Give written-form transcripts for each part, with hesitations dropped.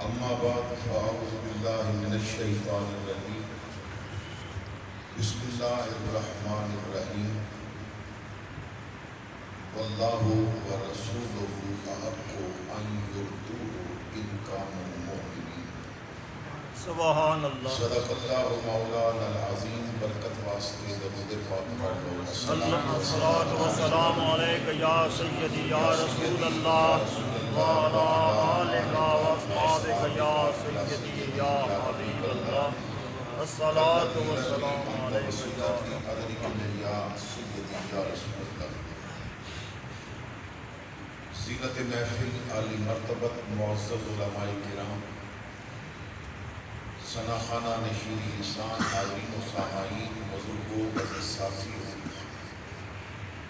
اما بعد فاعوذ باللہ من الشیطان الرجیم بسم اللہ الرحمن الرحیم واللہ ورسولہ احق ان یرضوہ ان کانوا مؤمنین۔ سبحان اللہ۔ صدق اللہ مولانا العظیم۔ برکت واسطے درود پاک پڑھ لو۔ الصلاۃ والسلام علیک یا سیدی یا رسول اللہ وعلی آلک واصحابک یا سیدی یا حبیب اللہ۔ الصلاۃ والسلام علیک یا سیدی یا رسول اللہ۔ زینت محفل عالی مرتبت معزز علماء کرام، ثنا خانہ نشین لسان، حاضرین و سامعین، بزرگوں، عزیز ساتھیوں،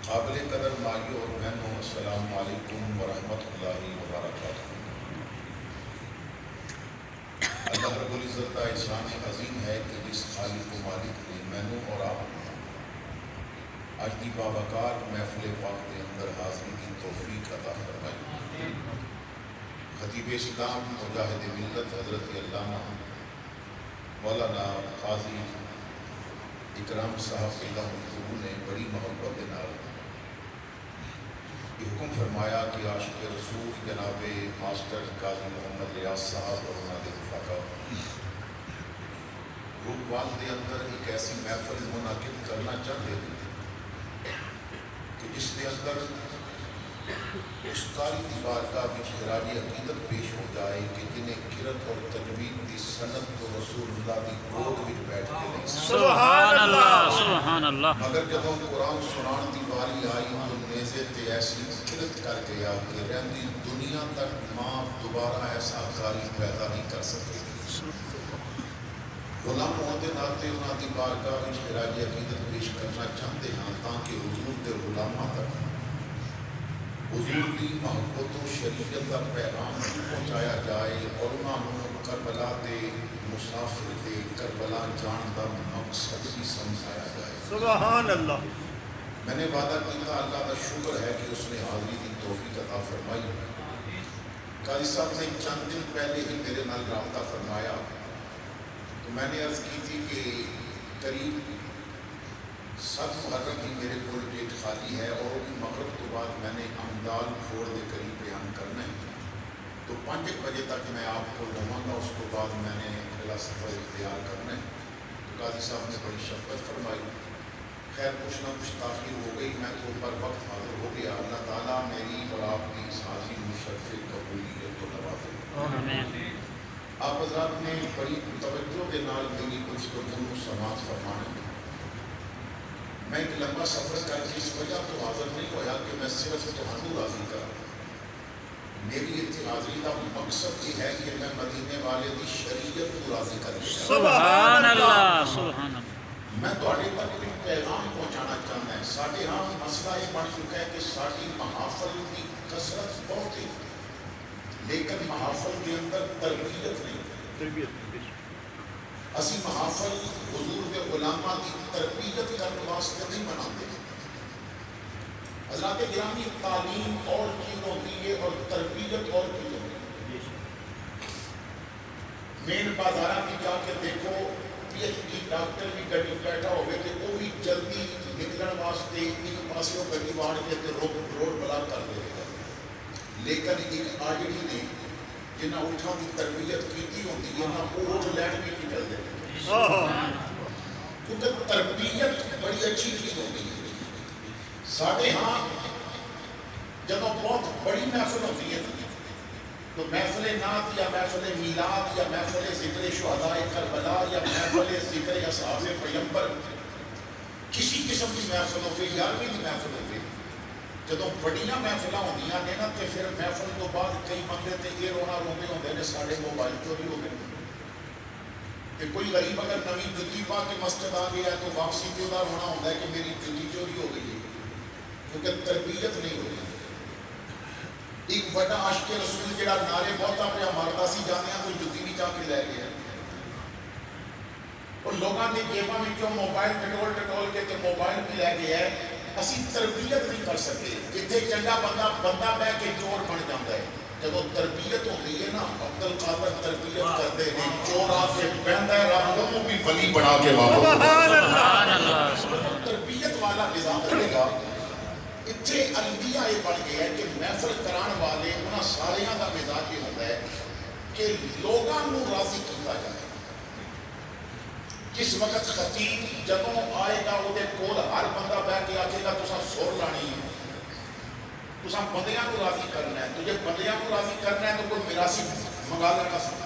قابل قدر مائیوں اور بہنوں، السلام علیکم ورحمۃ اللہ وبرکاتہ۔ اللہ رب العزت کا احسان عظیم ہے کہ جس خالق و مالک نے مینوں اور آپ کو آج دی باوقار محفل پاک کے اندر حاضری کی توفیق عطا فرمائی۔ خطیب اسلام مجاہد ملت حضرت علامہ مولانا قاضی اکرام صاحب اللہ نے بڑی محبت کے نال یہ حکم فرمایا کہ عاشق رسول جناب ماسٹر قاضی محمد ریاض صاحب اور انہوں نے رفاقہ روپوال کے اندر ایک ایسی محفل منعقد کرنا چاہتے تھے کہ جس کے اندر اس کاری کی بارگاہ میں خراج عقیدت پیش ہو جائے کہ جنہیں قرت اور تجوید کی سند تو رسول اللہ کی گود میں بیٹھ کے نہیں سکتے۔ سبحان اللہ، سبحان اللہ۔ مگر جب ہم قرآن سنان دی باری آئی تو نیزے تے ایسی قرت کر گیا کہ رہندی دنیا تک ماں دوبارہ ایسا کاری پیدا نہیں کر سکے۔ غلام ہونے ناتے انہاں دی بارگاہ میں خراج عقیدت پیش کرنا چاہتے ہیں تاکہ حضور کے غلامہ تک حضور کی محبت و شریعت کا پیغام پہنچایا جائے اور انہوں کربلا دے مسافر دے کربلا جان کا مقصد بھی سمجھایا جائے۔ سبحان اللہ۔ میں نے وعدہ کیا، اللہ کا شکر ہے کہ اس نے حاضری کی توفیق عطا فرمائی۔ قاضی صاحب نے چند دن پہلے ہی میرے نال رابطہ فرمایا تو میں نے عرض کی تھی کہ قریب 7 محرم کی میرے کو ڈیٹ خالی ہے اور بھی مغرب تو بعد میں نے امدال فوڑ کے قریب بیان کرنا ہے تو 5 بجے تک میں آپ کو لواں گا، اس کے بعد میں نے اگلا سفر اختیار کرنا ہے۔ تو قاضی صاحب نے بڑی شفقت فرمائی۔ خیر کچھ نہ کچھ تاخیر ہو گئی، میں تو پر وقت حاضر ہو گیا۔ اللہ تعالیٰ میری اور آپ کی اس حاضری مشرف قبولیت کو نوازے۔ آپ حضرات نے بڑی توجہ کے نال میری کچھ گفتگو سماعت فرمائی۔ میں ایک لمبا سفر کر کے اس وجہ تو حاضر نہیں ہوا کہ میں صرف تمہوں راضی کروں۔ میری اتنی حاضری کا مقصد یہ ہے کہ میں مدینے والے کی شریعت کو راضی کروں۔ سبحان اللہ، سبحان اللہ۔ میں تھوڑے تک کوئی پیغام پہنچانا چاہتا ہے۔ ساڈے ہاں مسئلہ یہ بن چکا ہے کہ ساری محافل کی کثرت بہت ہے لیکن محافل کے اندر تربیت نہیں۔ اسی محافل حضور کے غلامہ کی تربیت کرنے واسطے نہیں مناتے۔ حضرات گرامی، تعلیم اور چیز ہوتی ہے اور تربیت اور چیز ہوتی ہے۔ مین بازارہ کی جا کے دیکھو، پی ایچ ڈی ڈاکٹر بھی گڈی بیٹھا ہوئے کہ وہ بھی جلدی نکلن واسطے ایک پاسوں گڈی واڑ کے روڈ بلاک کر دے گا، لیکن ایک آجڑی نے جنہ اٹھا کی تربیت کی ہوتی ہے نہ اٹھ لین بھی نہیں چلتے، کیونکہ تربیت بڑی اچھی چیز ہوتی ہے۔ ساڑھے ہاں جب بہت بڑی محفل ہوتی ہے تو محفل نعت یا محفل میلاد یا محفل ذکر شہداء کربلا یا محفل ذکر اصحاب پیغمبر کسی قسم کی محفل ہوتی ہے، 11ویں کی محفل ہوتی ہے۔ جدوں بڑیاں محفل ہوندیاں نے نا تے پھر محفل تو بعد کئی بندے تے یہ رونا روندے ہوندے نے ساڈے موبائل چوری ہو گئے تے کوئی غریب اگر نویں جُتی پا کے مسجد آ گیا تو واپسی تے دا رونا ہوندا ہے کہ میری جُتی چوری ہو گئی ہے، کیونکہ تربیت نہیں ہوئی۔ ایک بڑا عاشق رسول جڑا نعرے بہتا پیا ماردا سی جاندیاں کوئی جُتی نہیں چاہ کے لے گیا اور لوگاں دے جیباں وچوں موبائل ٹٹول کے تے موبائل بھی لے گیا ہے۔ اسی تربیت نہیں کر سکے، جتھے چنگا بندہ بہ کے چور بن جاتا ہے۔ جب وہ تربیت ہوتی ہے نا، عبد القادر تربیت کرتے ہیں، چور آ کے بہندا ہے رب کو بھی ولی بنا کے واپس سبحان اللہ تربیت والا نظام رہے گا۔ اتنے المیہ یہ بن گیا ہے کہ محفل کران والے انہاں ساریاں کا مزاج یہ ہوتا ہے کہ لوگاں کو راضی کیا جائے۔ جس وقت خطیب جدوں آئے گا وہ کول ہر بندہ بہ کے آکے گا تساں سر لانی ہے، تساں بندیاں کو راضی کرنا ہے، تجھے بندیاں کو راضی کرنا ہے تو کوئی میراثی منگا لینا سی،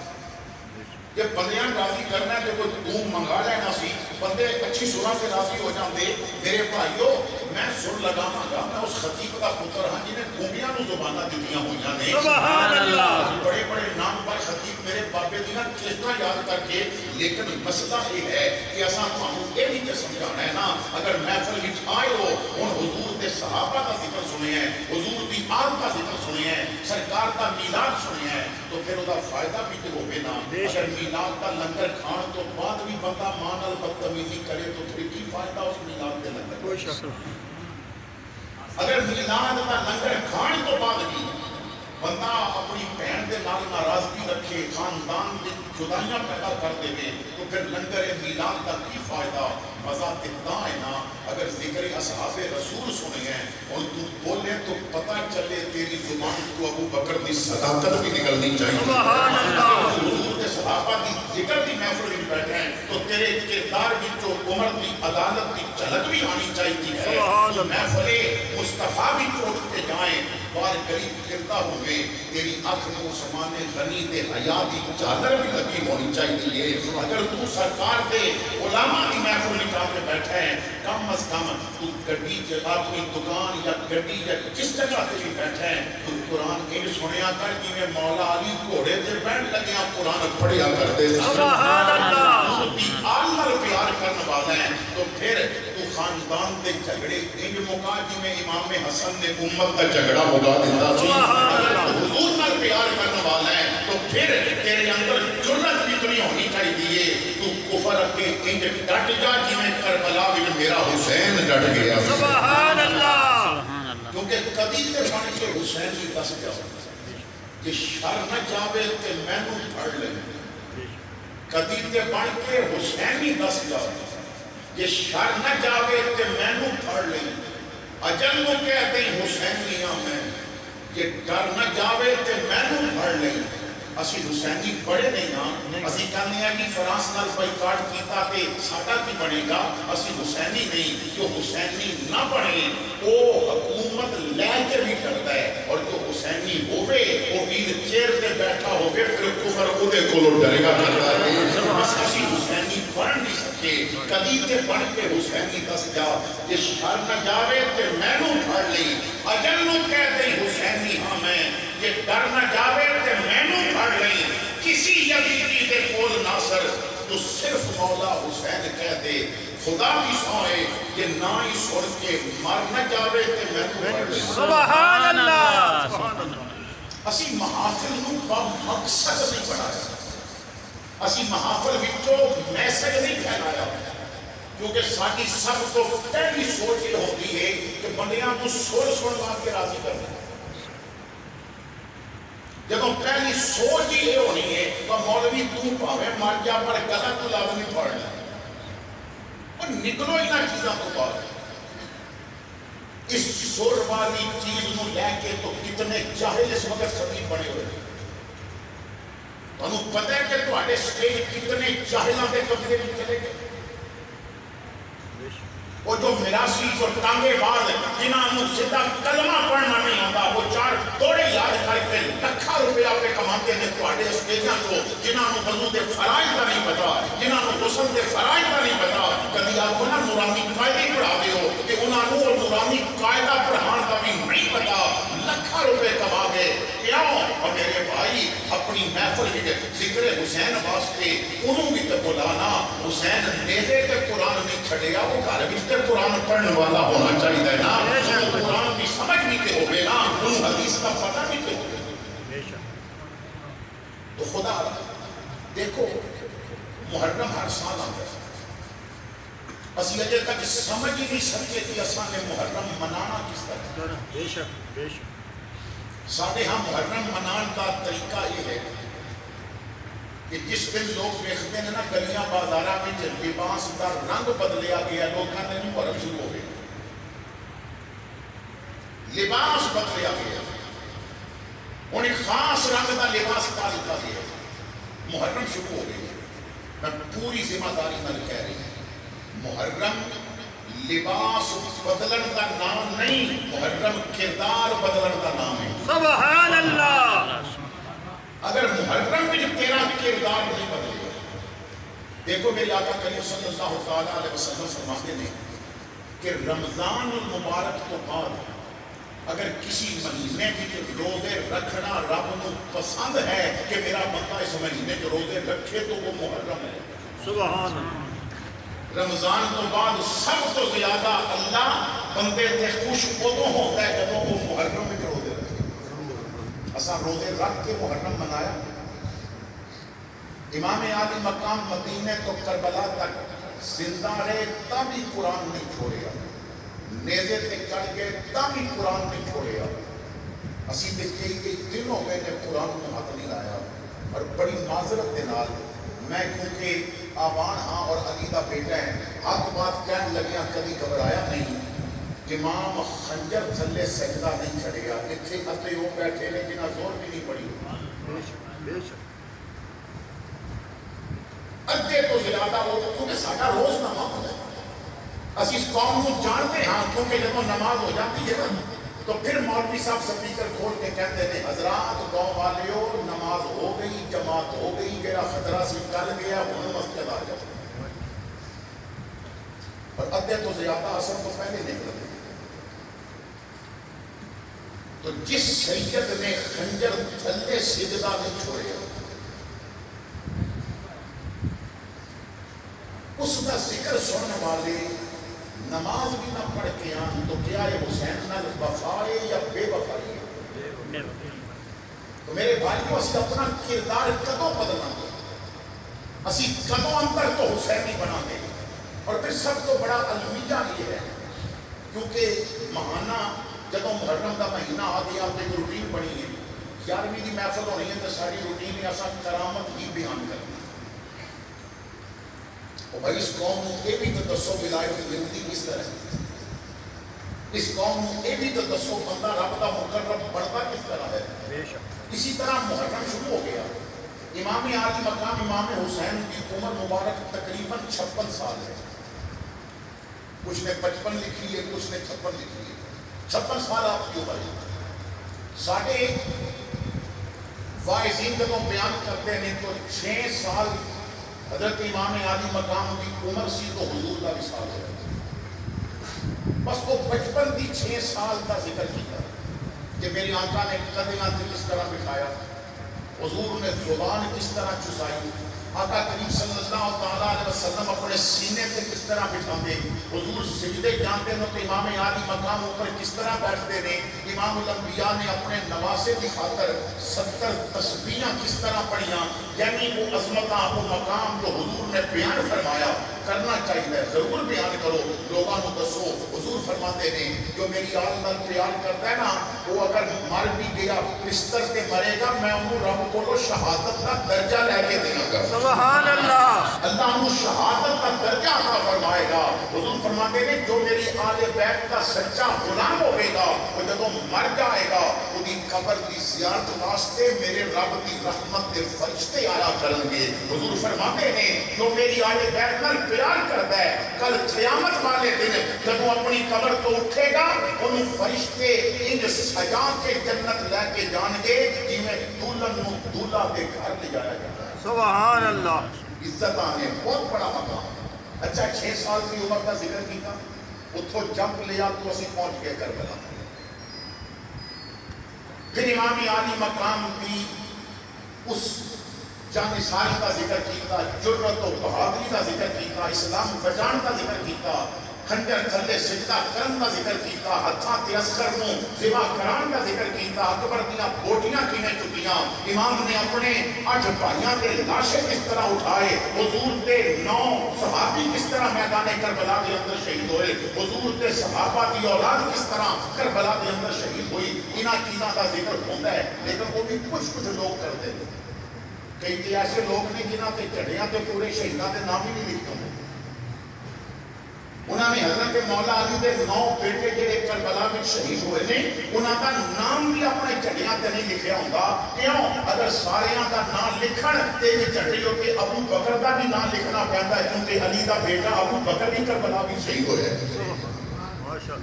جب بندیاں راضی کرنا ہے تو کوئی دھوم منگا لینا سی۔ بندے اچھی سراں سے راضی ہو جاندے۔ میرے بھائیو میں سر لگاواں گا، میں اس خطیب کا پتر ہاں جنہیں گونگیاں نو زباناں دتیاں ہوئیاں نے۔ سبحان اللہ بڑے بڑے نام پر خطیب میرے بابے دی نا کیسٹاں یاد کر کے، لیکن مسئلہ یہ ہے کہ اساں تانوں یہ نہیں کہ سمجھانا ہے نا، اگر محفل وچ آئے ہو ہن حضور دے صحابہ دا ذکر سنے ہیں، حضور دی آل دا ذکر سنے ہیں، سرکار دا میلاد سنے ہیں، تو پھر وہ فائدہ بھی تو ہوگی نا۔ اگر میلاد کا لنگر کھان تو بعد بھی بندہ ماں نال بدتمیزی کرے تو پھر کی فائدہ اس میلاد کے لنگر کا؟ اگر میلاد کا لنگر کھان تو بعد بھی بندہ اپنی بہن دے نال ناراضگی رکھے، خاندان میں جدائیاں پیدا کر دے، تو پھر لنگر میلاد کا کی فائدہ؟ مزہ تتا ہے نا۔ اگر ذکر اصحاب رسول سنے ہیں اور تو بولے تو پتہ چلے تیری زبان کو ابو بکر کی صداقت بھی نکلنی چاہیے۔ سبحان اللہ۔ حضور کے صحابہ کی ذکر کی محفل میں بیٹھے ہیں تو تیرے کردار وچوں عمر کی عدالت کی جھلک بھی آنی چاہیے ہے۔ تو محفل مصطفیٰ بھی اٹھ کے جائیں، بار قریب پھرتا ہوئے تیری آنکھ کو سمانے غنی دے حیا کی چادر بھی لگی ہونی چاہیے۔ اگر تو سرکار دے علماء کی محفل نکال کے بیٹھے ہیں، کم از کم تو گڈی اپنی دکان یا گڈی یا جس جگہ تے بھی بیٹھے ہیں تو قرآن ان سنیا کر جویں مولا علی گھوڑے تے بیٹھ لگیا قرآن پڑھیا کرتے تھے۔ سبحان اللہ۔ آل نال پیار کرنے والا ہے تو پھر تو خاندان دے جھگڑے انج مکا جویں امام حسن نے امت کا جھگڑا مکا دیتا سی۔ اگر تو حضور نال پیار کرنے والا ہے تو پھر تیرے اندر جرأت بھی اتنی ہونی چاہیے تو کفر کے انج ڈٹ جا جویں کربلا وچ میرا حسین ڈٹ گیا۔ سبحان اللہ۔ کیونکہ کبھی تے بن کے حسین بھی دس جاؤ کہ شر نہ جاوے تے مینوں پھڑ لے، کبھی تے بن کے حسین بھی دس جاؤ کہ شر نہ جاوے تے مینوں پھڑ لے، اجل نو کہہ دیں حسینیاں میں کہ ڈر نہ جاوے تے مینوں پھڑ لے۔ اسی حسینی بڑے نہیں نا، اسی کہنے ہیں کہ فرانس نال بائیکاٹ کیتا تے ساڈا کی بنے گا، اسی حسینی نہیں۔ جو حسینی نہ بنے وہ حکومت لے کے بھی کرتا ہے، اور جو حسینی ہوئے وہ ویر چیر تے بیٹھا ہوئے پھر کفر او دے کولو ڈرے گا کرتا ہے۔ اسی حسینی بن نہیں سکے، کبھی تے بن کے حسینی دس جا کہ شر نہ جاوے تے مینوں پھڑ لئی، اجل نو کہہ دیں حسینی ہاں میں کہ ڈر نہ جاوے تے مینوں پھڑ لئی، کسی یزیدی دے کول ناصر تو صرف مولا حسین کہہ دے، خدا بھی سوئے کہ نہ ہی سن کے مر نہ جاوے تے مینوں پھڑ لئی۔ سبحان اللہ۔ اسی محافل نو با مقصد نہیں بنایا، اسی محافل وچوں میسج نہیں پھیلایا، کیونکہ ساری سب تو پہلی سوچ یہ ہوتی ہے کہ بندیاں کو سر سنوا کے راضی کرنا۔ جب پہلی سوچ ہی یہ ہونی ہے تو مولوی تو پاوے مر جا پر غلط لازمی پڑھنا، اور نکلو انہاں چیزاں تو بعد۔ اس سر والی چیز نو لے کے تو کتنے جاہل اس وقت خطیب بنے ہوئے، تانوں پتہ ہے کہ تہاڈے سٹیج کتنے جاہلاں دے قبضے میں چلے گئے۔ وہ جو میراثی جو ٹانگے باز جنہاں نو سیدھا کلمہ پڑھنا نہیں آتا، وہ چار توڑے یاد کر کے لکھاں روپیہ پہ کماتے ہیں تہاڈے اسٹیجاں تو، جنہاں نو وضو دے فرائض کا نہیں پتا، جنہاں نو غسل دے فرائض کا نہیں پتا۔ کبھی آپ نا نورانی قاعدے پڑھا دیو کہ انہاں نو نورانی قاعدہ پڑھان کا بھی نہیں پتا، لکھاں روپے کما گئے کیوں؟ اور میرے بھائی اپنی محفل میں ذکر حسین واسطے انہوں بھی تو بلانا، حسین نیزے تے قرآن نہیں چھڑیا، وہ گھر بھی قرآن پڑھنے والا ہونا چاہیے نا، قرآن بھی سمجھ بھی کے ہوئے نا، ان حدیث کا پتہ بھی کے ہوئے۔ تو خدا دیکھو محرم ہر سال آتا ہے، اسی اجے تک سمجھ ہی نہیں سکتے کہ اساں نے محرم منانا کس طرح۔ بے شک بے شک۔ ساڈے ہاں محرم منان کا طریقہ یہ ہے کہ جس دن لوگ دیکھتے ہیں نا گلیاں بازاراں میں لباس کا رنگ بدلیا گیا، لوگ کہتے ہیں محرم شروع ہو گیا، لباس بدلیا گیا، انہیں خاص رنگ کا لباس پا دیتا گیا، محرم شروع ہو گئی۔ میں پوری ذمہ داری نال کہہ رہی ہوں، محرم لباس بدلن کا نام نہیں، محرم کردار بدلن کا نام ہے۔ سبحان اللہ۔ اگر محرم میں جو تیرا کردار نہیں بدلے، دیکھو میرے آقا کریم صلی اللہ تعالیٰ علیہ وسلم فرماتے ہیں کہ رمضان المبارک تو بعد اگر کسی مہینے کی روزے رکھنا رب کو پسند ہے کہ میرا بندہ اس مہینے کے روزے رکھے تو وہ محرم ہے۔ سبحان اللہ۔ رمضان تو بعد سب تو زیادہ اللہ بندے سے خوش ادو ہوتا ہے جب وہ محرم میں روزے رکھے۔ اساں روزے رکھ کے محرم منایا۔ امام عالی مقام مدینے تو کربلا تک زندہ رہے تب ہی قرآن نہیں چھوڑیا، نیزے تے چڑھ گئے تب ہی قرآن نہیں چھوڑیا۔ اسی تے کئی دن ہو گئے جب قرآن کو ہاتھ نہیں لایا، اور بڑی معذرت کے نال میں کیونکہ آوان ہاں اور علی دا بیٹا ہے، حق بات کہنے لگیا کبھی گھبرایا نہیں۔ امام خنجر تھلے سجدہ نہیں چھڑیا، اتھے اتے وہ بیٹھے نے جنہاں زور بھی نہیں پڑی، بے شک۔ ادھے تو زیادہ وہ کیونکہ ساڈا روز نماز ہے، اسی اس قوم کو جانتے ہاں، کیونکہ جب وہ نماز ہو جاتی ہے نا تو پھر مولوی صاحب سپیکر کھول کے کہتے ہیں حضرات گاؤں والیو نماز ہو گئی، جماعت ہو گئی، میرا خطرہ سے ٹل گیا، وہ مسجد آ جاؤ۔ اور ادھے تو زیادہ اثر تو پہلے نکل گئے۔ تو جس سید نے خنجر تھلے سجدہ نہیں چھوڑے، اس کا ذکر سننے والے نماز بھی نہ پڑھ کے آن تو کیا ہے حسین نال وفائے یا بے وفائی ہے؟ تو میرے بھائیوں اسی اپنا کردار کدوں بدلنا دے، اسی کدوں اندر تو حسینی بنا دے۔ اور پھر سب تو بڑا المیہ یہ ہے کیونکہ ماہانہ جدوں محرم کا مہینہ آ گیا تو ایک روٹین بنی ہے، 11ویں کی محفل ہونی ہے تو ساری روٹین ہے اساں کرامت ہی بیان کرنا۔ اور بھائی اس قوم کو یہ بھی تو دسو ولایت زندگی کس طرح ہے، اس قوم کو یہ بھی تو دسو بندہ رب کا مقرب بنتا کس طرح ہے۔ بے شک۔ اسی طرح محرم شروع ہو گیا۔ امام عالی مقام امام حسین کی عمر مبارک تقریباً 56 سال ہے، کچھ نے 55 لکھی ہے، کچھ نے 56 لکھی ہے۔ 56 سال آپ کی عمر ہے۔ ساڑھے واعظین جب بیان کرتے ہیں تو 6 سال حضرت امام عالی مقام کی عمر سی تو حضور کا وصال ہے، بس وہ بچپن کی 6 سال کا ذکر کیا کہ میری آقا نے قدمہ سے کس طرح بٹھایا، حضور نے زبان کس طرح چسائی، آقا کریم صلی اللہ تعالیٰ علیہ وسلم اپنے سینے پہ کس طرح بٹھاتے، حضور سجدے جانتے ہیں تو امام عالی مقام اوپر کس طرح بیٹھتے ہیں، امام الانبیاء نے اپنے نواسے کی خاطر 70 تسبیحاں کس طرح پڑھیاں، یعنی وہ عظمتاں وہ مقام جو حضور نے بیان فرمایا کرنا چاہیے، ضرور بیان کرو، لوگوں کو دسو۔ حضور فرماتے ہیں جو میری آل نال پیار کرتا ہے نا وہ اگر مر بھی گیا بستر سے مرے گا میں انہوں رب کو شہادت کا درجہ لے کے دیا گا۔ سبحان اللہ۔ اللہ انہوں شہادت کا درجہ عطا فرمائے گا۔ حضور فرماتے ہیں جو میری آل بیت کا سچا غلام ہوئے گا وہ جب مر جائے گا وہ دی قبر کی زیارت واسطے میرے رب کی رحمت کے فرشتے آیا کریں گے۔ حضور فرماتے ہیں جو میری آل بیت نال پیار کرتا ہے کل قیامت والے دن جب وہ اپنی قبر تو اٹھے گا انہوں فرشتے انج سجا کے جنت لے کے جان گے جی میں دلہن نو دولہا کے گھر لے جایا جاتا ہے۔ سبحان اللہ۔ عزت آنے بہت بڑا مقام۔ اچھا 6 سال کی عمر کا ذکر کیا، اتھوں جمپ لیا تو اسی پہنچ گئے کربلا۔ پھر امام عالی مقام کی اس جان ساری کا ذکر کیتا، جرت و بہادری کا ذکر کیتا، اسلام بچان کا ذکر کیتا، خنجر تھلے سجدہ کرن کا ذکر کیتا، ہتھاں تے اصغر نوں ذبح کران کا ذکر کیتا، اکبر دیاں بوٹیاں کیویں چکیاں کیتیاں، امام نے اپنے 8 بھائیاں کے لاشیں کس طرح اٹھائے، حضور کے 9 صحابی کس طرح میدان کربلا کے اندر شہید ہوئے، حضور کے صحابہ کی اولاد کس طرح کربلا کے اندر شہید ہوئی، انہاں چیزاں کا ذکر ہوتا ہے، لیکن وہ بھی کچھ لوگ کرتے ہیں۔ کئی ایسے لوگ نے جنہاں تے چڑھیاں تے پورے شہیداں کے نام ہی نہیں لکھتے ہیں۔ انہوں نے حضرت مولا علی دے 9 بیٹے جڑے کربلا میں شہید ہوئے نے، انہوں کا نام بھی اپنے چڑھیاں تے نہیں لکھیا ہوگا۔ کیوں؟ اگر ساریاں کا نام لکھن تے چڑھی ہوتے ابو بکر کا بھی نام لکھنا پڑتا ہے، کیونکہ علی دا بیٹا ابو بکر بھی کربلا میں شہید ہوئے ہیں۔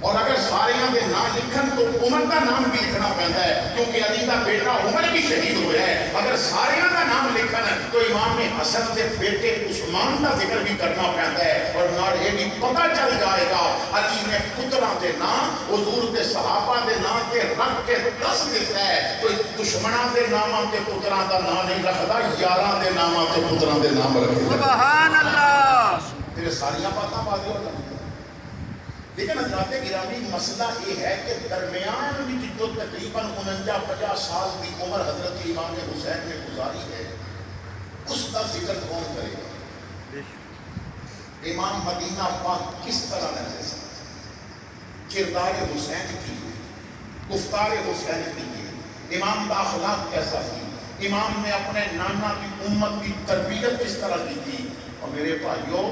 اور اگر ساریاں دے نام لکھن تو عمر کا نام بھی لکھنا پڑتا ہے، کیونکہ علی دا بیٹا عمر بھی شہید ہوا ہے۔ اگر ساریاں کا نام لکھن تو امام حسن دے بیٹے عثمان کا ذکر بھی کرنا پڑتا ہے، اور نال یہ بھی پتہ چل جائے گا علی نے پتراں دے نام حضور دے صحابہ دے نام تے رکھ کے دس دیتا ہے۔ کوئی دشمناں دے ناماں تے پتراں دا نام نہیں رکھدا، یاراں دے ناماں تے پتراں دے نام رکھدا۔ سبحان اللہ۔ پھر ساریاں باتاں واضح ہو جاتی ہیں۔ لیکن حضرات گرامی مسئلہ یہ ہے کہ درمیان میں جو تقریباً 49-50 سال کی عمر حضرت امام حسین نے گزاری ہے، اس کا ذکر کون کرے گا؟ امام مدینہ پاک کس طرح رہتے تھے؟ کردار حسین کی، گفتار حسین کی، امام کا اخلاق کیسا تھی، امام نے اپنے نانا کی امت کی تربیت کس طرح کی تھی۔ اور میرے بھائیوں،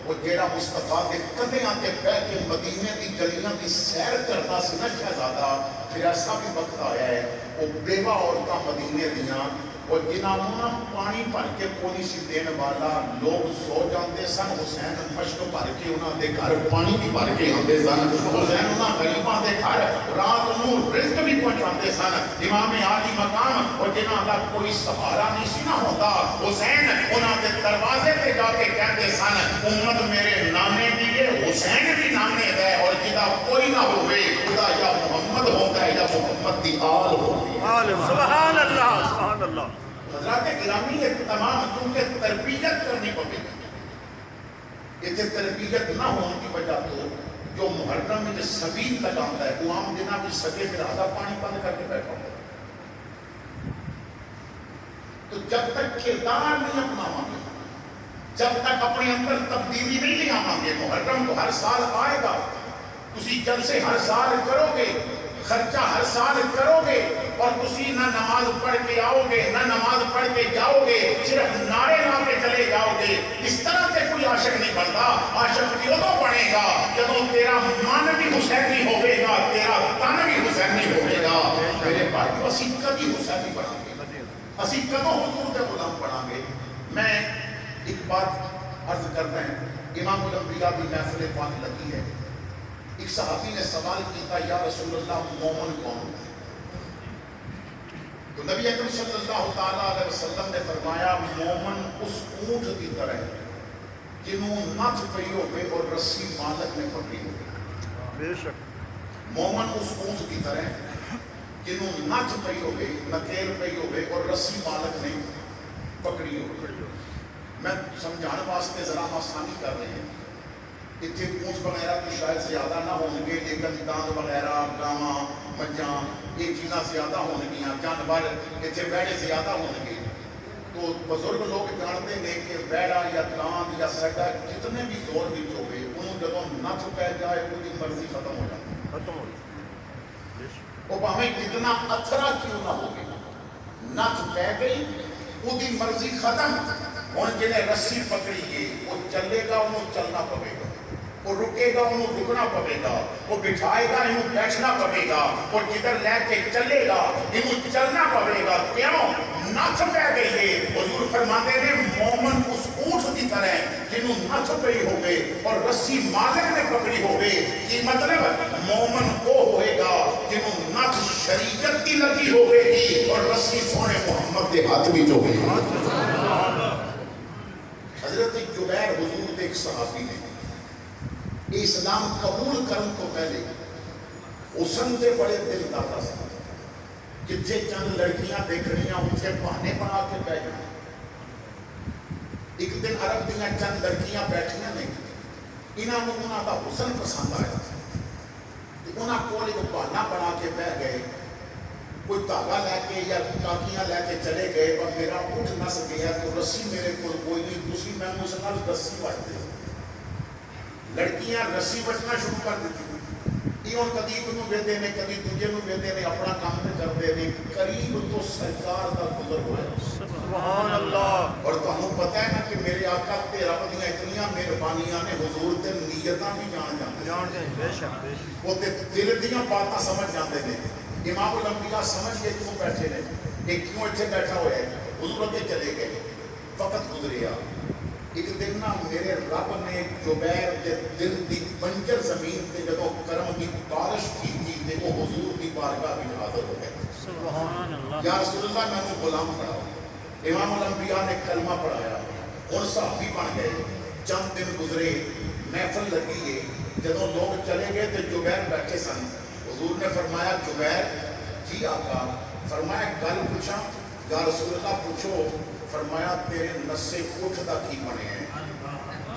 وہ جیڑا مصطفیٰ کے قدیاں تے بہ کے مدینے کی گلیاں کی سیر کرتا سی نا شہزادہ، پھر ایسا بھی وقت آیا ہے وہ بیوہ عورتاں مدینے دیاں، اور جنہاں پانی بھر کے پولی سی دین والا لوگ سو جاندے سن، حسین مشک بھر کے انہاں دے گھر پانی بھی بھر کے آندے سن، حسین انہاں غریباں دے گھر رات نو رزق بھی پہنچاندے سن۔ امام عالی مقام اور جنہاں دا کوئی سہارا نہیں سی نہ ہوتا، حسین انہاں دے دروازے تے جا کے کہندے سن، امت میرے نانے دیے، حسین بھی نانے ہے، اور جدا کوئی نہ ہوئے خدا یا محمد ہوتا ہے یا محمد دی آل ہوتی ہے۔ سبحان اللہ، سبحان اللہ۔ حضرات گرامی یہ تمام کیونکہ تربیت کرنی پڑے گی، اسے تربیت نہ ہونے کی وجہ تو جو محرم میں جو سبیل لگاتا ہے وہ عام جنہ بھی سکے پھر آدھا پانی بند کر کے بیٹھا ہوتا ہے۔ تو جب تک کردار نہیں اپناواں گے، جب تک اپنے اندر تبدیلی نہیں لے آواں گے، محرم تو ہر سال آئے گا، تسی جلسے ہر سال کرو گے، خرچہ ہر سال کرو گے، اور تسی نہ نماز پڑھ کے آؤ گے نہ نماز پڑھ کے جاؤ گے، صرف نعرے لا کے چلے جاؤ گے۔ اس طرح سے کوئی عاشق نہیں بنتا۔ عاشق بھی ادو بنے گا جب تیرا من بھی حسینی ہوئے گا، تیرا تن بھی حسینی ہوئے گا۔ میرے بھائی اسی کبھی حسینی بنا گے، اسی کدوں حضور کے غلام بنا گے۔ میں ایک بات عرض کرتا ہے، امام الانبیاء کی محفل پاک لگی ہے، ایک صحابی نے سوال کیتا، یا رسول اللہ مومن کون؟ تو نبی اکرم صلی اللہ تعالیٰ علیہ وسلم نے فرمایا، مومن اس اونٹ کی طرح ہے جنہوں نتھ پئی ہوئے اور رسی مالک نے پکڑی ہوئے۔ بے شک۔ مومن اس اونٹ کی طرح ہے جنہوں نتھ پئی ہوئے، نکیل پئی ہوئے اور رسی مالک نے پکڑی ہوئے۔ میں سمجھانے واسطے ذرا آسانی کر رہے ہیں، اتنے اونٹ وغیرہ تو شاید زیادہ نہ ہوں گے، لیکن داند وغیرہ، گاواں، مجھاں، یہ چیزاں زیادہ ہوں گیاں، جانور اتنے ویڑے زیادہ ہوں گے۔ تو بزرگ لوگ جانتے ہیں کہ ویڑا یا داند یا سیڈا جتنے بھی زور بھی ہوئے، انہوں جب نتھ پہ جائے ان کی مرضی ختم ہو جاتی ہے، ختم ہو گئی۔ وہ باہیں جتنا اتھرا کیوں نہ ہوگی، نتھ پہ گئی ان کی مرضی ختم۔ اور جنہیں رسی پکڑی ہے وہ چلے گا، انہوں چلنا پڑے گا، وہ رکے گا، انہوں رکنا پڑے گا، وہ بٹھائے گا، انہوں بیٹھنا پڑے گا، اور جدھر لے کے چلے گا انہوں چلنا پڑے گا۔ کیوں؟ نتھ پہ گئی ہے۔ حضور فرماتے ہیں مومن اس اونٹ کی طرح جنہوں نتھ پئی ہوئے اور رسی مالک نے پکڑی ہوئے۔ یہ مطلب مومن وہ ہوئے گا جنہوں نتھ شریعت کی لگی ہوئے گی اور رسی سونے محمد کے ہاتھ بھی جو ہوئے۔ حضرت جبیر حضور ایک صحابی نے اسلام قبول کرن تو پہلے حسن دے بڑے دل داتا سا، جتھے چند لڑکیاں دیکھنیاں اتھے بہانے بنا کے بیٹھ گئے۔ ایک دن عرب دیاں چند لڑکیاں بیٹھیاں نہیں، انہاں دا حسن پسند آیا، انہاں کول ایک بہانہ بنا کے بیٹھ گئے کوئی دھاگا لے کے یا ٹاکیاں لے کے چلے گئے اور میرا اٹھ نس گیا تو رسی میرے کو کوئی نہیں، دوسری میں اس نال رسی وٹتے، لڑکیاں رسی وٹنا شروع کر دیتی، یہ ہوں کدی ایک نو ویندے نے کدی دوجے نو ویندے نے، اپنا کام تے کرتے نے، قریب تو سرکار دا گزر ہوا ہے۔ سبحان اللہ۔ اور تمہیں پتہ ہے نا کہ میرے آقا تے رب دیاں اتنیاں مہربانیاں نے، حضور تے نیتاں بھی جانتے ہیں، بے شک بے شک۔ وہ تے دل دیاں باتاں سمجھ جاندے نے۔ امام الانبیاء سمجھ کے کیوں بیٹھے نے، ایک کیوں اتنے بیٹھا ہوا ہے، حضور اگے چلے گئے، وقت گزریا، ایک دن نا میرے رب نے جبیر کے دل دی بنجر زمین تے جدوں کرم دی بارش کی تے وہ حضور دی بارگاہ میں حاضر ہو گئے۔ سبحان اللہ۔ یا رسول اللہ میں نے غلام پڑھاؤ، امام الانبیاء نے کلمہ پڑھایا اور صحابی بن گئے۔ چند دن گزرے، محفل لگی ہے، جدوں لوگ چلے گئے تو جبیر بیٹھے سن، حضور نے فرمایا جبیر جی آقا، فرمایا گل پوچھا، یا رسول اللہ پوچھو، فرمایا تیرے نسے اٹھ دا کی بنے ہیں۔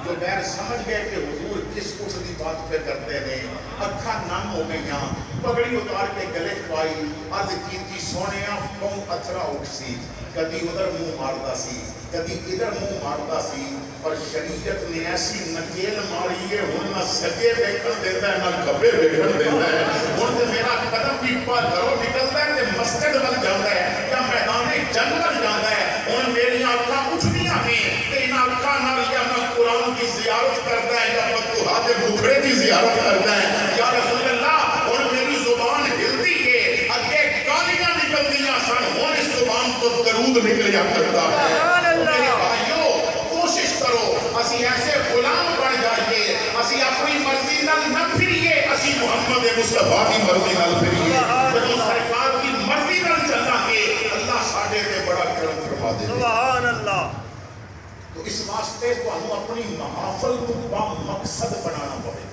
جبیر سمجھ گئے کہ حضور کس اٹھ دی بات پہ کرتے ہیں، اکھاں نم ہو گئیاں، پگڑی اتار کے گلے پائی، عرض کی سونیاں پاؤں اتھرا اٹھ سی، کدی ادھر منہ ماردا سی کدی ادھر منہ ماردا سی، پر شریعت نے ایسی نکیل ماری ہے، ہن نہ سجے دیکھن دیتا ہے نہ کھبے دیکھن دیتا ہے، ہن تے میرا قدم بھی پر گھروں نکلتا ہے تے مسجد ول جاندا ہے یا میدان جنگ ول جاندا ہے، ہن میری اکھاں اٹھدیاں نے تے انہاں اکھاں نال یا میں قرآن کی زیارت کرتا ہے یا فتوحات بکھرے کی زیارت کرتا ہے، یا رسول اللہ ہن میری زبان ہلتی ہے، اگے گالیاں نکلدیاں سن، ہن اس زبان تو درود نکلیا کرتا ہے۔ میرے بھائیو کوشش کرو اسی ایسے غلام بن جائیے، اسی اپنی مرضی نال نہ پھریے، اسی محمد مصطفیٰ کی مرضی نال پھریے، جب سرکار کی مرضی نال چلا گے اللہ ساڈے تے بڑا کرم فرما دے۔ سبحان اللہ۔ تو اس واسطے تو ہم اپنی محافل کو با مقصد بنانا پڑے،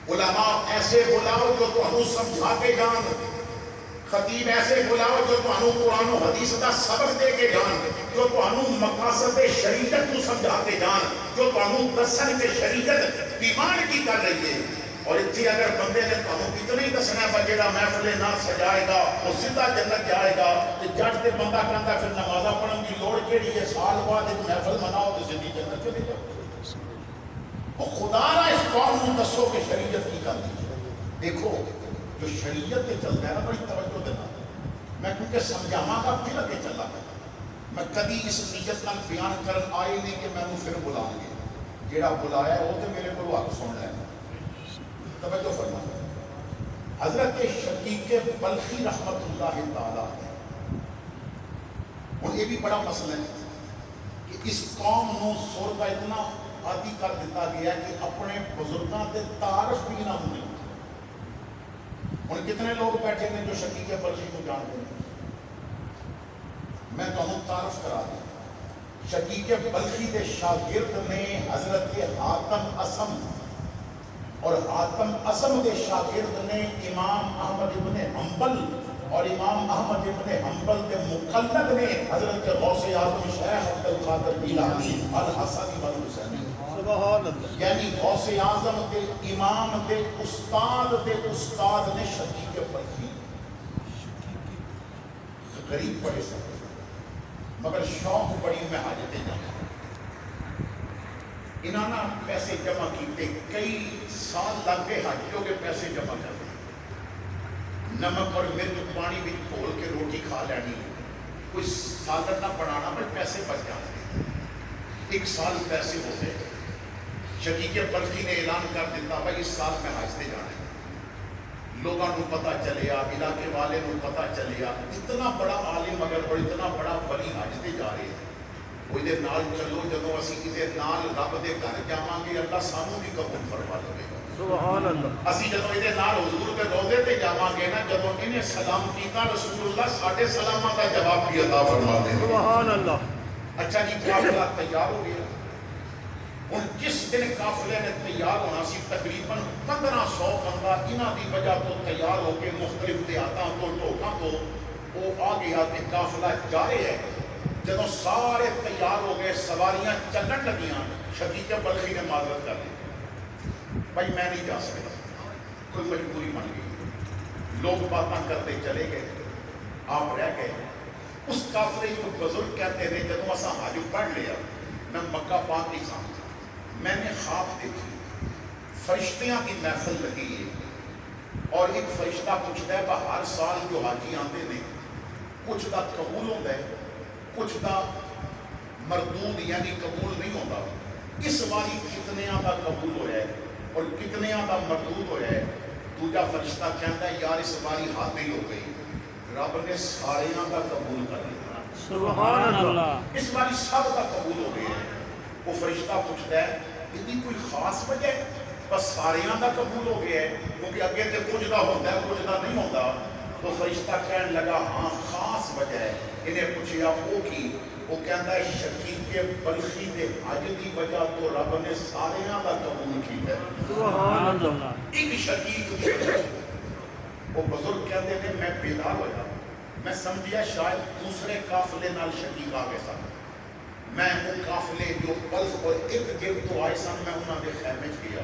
علماء ایسے بلاؤ جو تو ہم سمجھا کے جان، خطیب ایسے بلاؤ جو تو ہم قرآن و حدیث کا سبق دے کے جان، جو تو ہم مقاصد شریعت کو سمجھا کے جان، جو تو ہم دسن کے شریعت ڈیمانڈ کی کر رہی ہے۔ اور اتنی اگر بندے نے تو ہم اتنا ہی دسنا ہے جیڑا محفل نہ سجائے گا وہ سیدھا جنت جائے گا، کہ جٹ تے بندہ کہندا پھر نمازاں پڑھن کی لوڑ کیڑی ہے، سال بعد ایک محفل مناؤ تو سیدھی جنت چلے جاؤ۔ اور خدا را اس قوم کو دسو کہ شریعت کی گل ہے۔ دیکھو جو شریعت تے چلتا ہے نا بڑی توجہ دینا، میں کیونکہ سمجھاواں گا پھر اگے چلا گا، میں کدی اس نیت نال بیان کرن آئی نہیں کہ میں پھر بلائیں گے، جیڑا بلایا وہ تو میرے کو حق سن لے۔ توجہ فرما، حضرت شقیق بلخی رحمت اللہ تعالیٰ، اور یہ بھی بڑا مسئلہ ہے کہ اس قوم نو سر کا اتنا عادی کر دیتا گیا کہ اپنے بزرگاں دے تعارف بھی نہ ہونے۔ ہن کتنے لوگ بیٹھے ہیں جو شقیق بلخی کو جانتے ہیں، میں تمہیں تعارف کرا دوں۔ شقیق بلخی دے شاگرد نے حضرت حاتم اسم، اور حاتم اسم کے شاگرد نے امام احمد ابن حنبل، اور امام احمد ابن حنبل کے مقلد نے حضرت غوث اعظم شیخ عبد القادر جیلانی الحسنی والحسینی۔ سبحان اللہ۔ یعنی غوث اعظم کے امام کے استاد نے شقیق بلخی، غریب پڑے سب مگر شوق بڑی میں حاجتیں جانا، انہوں نے پیسے جمع کیتے، کئی سال لگ گئے حاجیوں کے پیسے جمع کرتے، نمک اور مرچ پانی بھی کھول کے روٹی کھا لینی، کوئی سالن نہ بنانا پر پیسے بچ جاتے۔ ایک سال پیسے ہو گئے، شقیق بلخی نے اعلان کر دیتا بھائی اس سال میں حج تے جانا ہے، لوگوں کو پتہ چلیا، علاقے والے کو پتہ چلیا، اتنا بڑا عالم اگر اور اتنا بڑا ولی حج تے جا رہے ہیں، وہ دے نال چلو، جدوں اسی کسے نال رب دے گھر جاواں گے اللہ سانوں بھی قبول فرما لے گا۔ سبحان اللہ۔ اسی جدوں یہ نال حضور کے روضے تے جاواں گے نا، جدوں انہیں سلام کیتا رسول اللہ ساڈے سلاماں دا جواب بھی عطا فرما دے۔ سبحان اللہ۔ اچھا جی قافلہ تیار ہو گیا، ہن جس دن قافلے نے تیار ہونا سی تقریباً 1500 بندہ انہاں دی وجہ تو تیار ہو کے مختلف دیہاتاں تو ٹوکاں تو وہ آ گیا کہ قافلہ جا رہے ہے۔ جدوں سارے تیار ہو گئے، سواریاں چلن لگیاں، شقیق بلخی نے معذرت کر دی، بھائی میں نہیں جا سکتا، کوئی مجبوری بن گئی۔ لوگ باتاں کرتے چلے گئے، آپ رہ گئے۔ اس کافلے کو بزرگ کہتے ہیں جب اسا حج پڑھ لیا، میں مکہ پاک ہی سا، میں نے خواب دیکھی فرشتیاں کی محفل لگی ہے، اور ایک فرشتہ پوچھتا ہے ہر سال جو حاجی آتے ہیں کچھ دا قبول ہوتا ہے، کچھ دا مردود یعنی قبول نہیں ہوتا، اس باری کتنیاں دا قبول ہوا ہے اور کتنیاں دا مردود ہوا ہے۔ دوجا فرشتہ کہتا ہے یار اس باری حاضر ہو گئی، رب نے سارے دا قبول کر لیا، سبحان اللہ، اس باری سب کا قبول ہو گیا ہے۔ وہ فرشتہ پوچھتا ہے اتنی کوئی خاص وجہ ہے؟ بس سارے دا قبول ہو گیا ہے، کیونکہ اگے تے کچھ دا ہوتا ہے کچھ دا نہیں ہوتا۔ تو فرشتہ کہنے لگا ہاں خاص وجہ ہے۔ انہیں پوچھیا وہ کی؟ وہ کہتا ہے شقیق بلخی دے حج دی وجہ تو رب نے سارے دا قبول کیا ہے، سبحان اللہ، ایک شقیق دی وجہ۔ وہ بزرگ کہتے ہیں میں بیدار ہوا، میں سمجھیا شاید دوسرے قافلے نال شقیق آ گئے سن، میں وہ قافلے جو بلخ اور ارد گرد تو آئے سن میں انہوں نے خیمے کیا،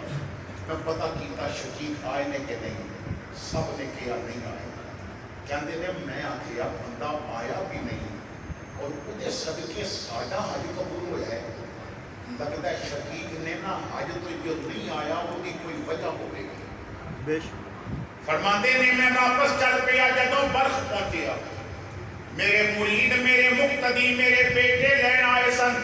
میں پتہ کیتا شقیق آئے نے کہ نہیں، سب نے کیا نہیں آئے۔ کہتے ہیں میں آخیا بندہ آیا بھی نہیں اور انہیں صدقے ساڈا حج قبول ہوا ہے، لگتا ہے شقیق نے نا حج تو جو نہیں آیا وہ بھی کوئی وجہ ہوگی۔ بے شک، فرماتے نے میں واپس چل پیا، جدوں بلخ پہنچیا میرے مرید میرے مقتدی میرے بیٹے لین آئے سن،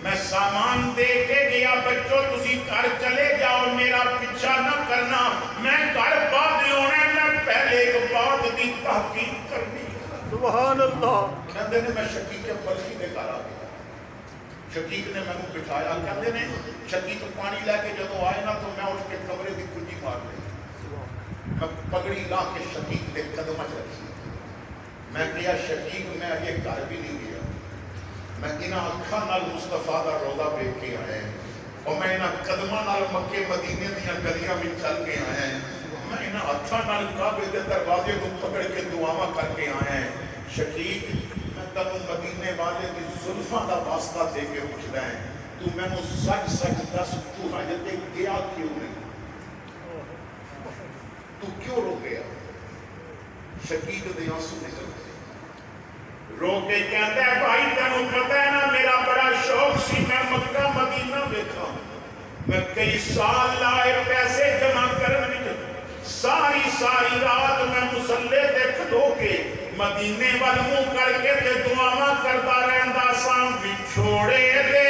میں سامان دے کے گیا بچوں تسی گھر چلے جاؤ میرا پیچھا نہ کرنا، میں گھر بعد ہونا، میں پہلے ایک بات دی تحقیق کرنی۔ سبحان اللہ، کہندے نے میں شقیق کے بلخی دے گھر آ گیا، شقیق نے میں بٹھایا، کہندے نے شقیق پانی لے کے جدوں آئے نا تو میں اٹھ کے کمرے دی کنجی مار لی، میں پگڑی لا کے شقیق دے قدماں چ رکھی، میں کہا شقیق میں یہ گھر بھی نہیں گیا، میں انہاں اکھاں نال مصطفیٰ دا روضہ دیکھ کے آیا اور میں انہاں قدماں نال مکے مدینے دیاں گلیاں وچ چل کے آیا، میں انہاں ہتھاں نال کعبے دے دروازے کو پکڑ کے دعاواں کر کے آیا۔ شقیق میں تینوں مدینے والے دی زلفاں دا واسطہ دے کے پوچھدا ہے تو مینوں سچ سچ دس تو حج تے گیا کیوں نہیں، تو کیوں رو گیا؟ شقیق دے آنسو نکل گئے، رو کے کہتا ہے بھائی تینوں پتہ ہے نا میرا بڑا شوق سی میں مکہ مدینہ دیکھا، میں کئی سال لائے پیسے جمع کرنے وچ، ساری رات میں مصلے تے کھلو کے مدینے وال منہ کر کے تے دعاواں کرتا رہندا ساں، وچھوڑے دے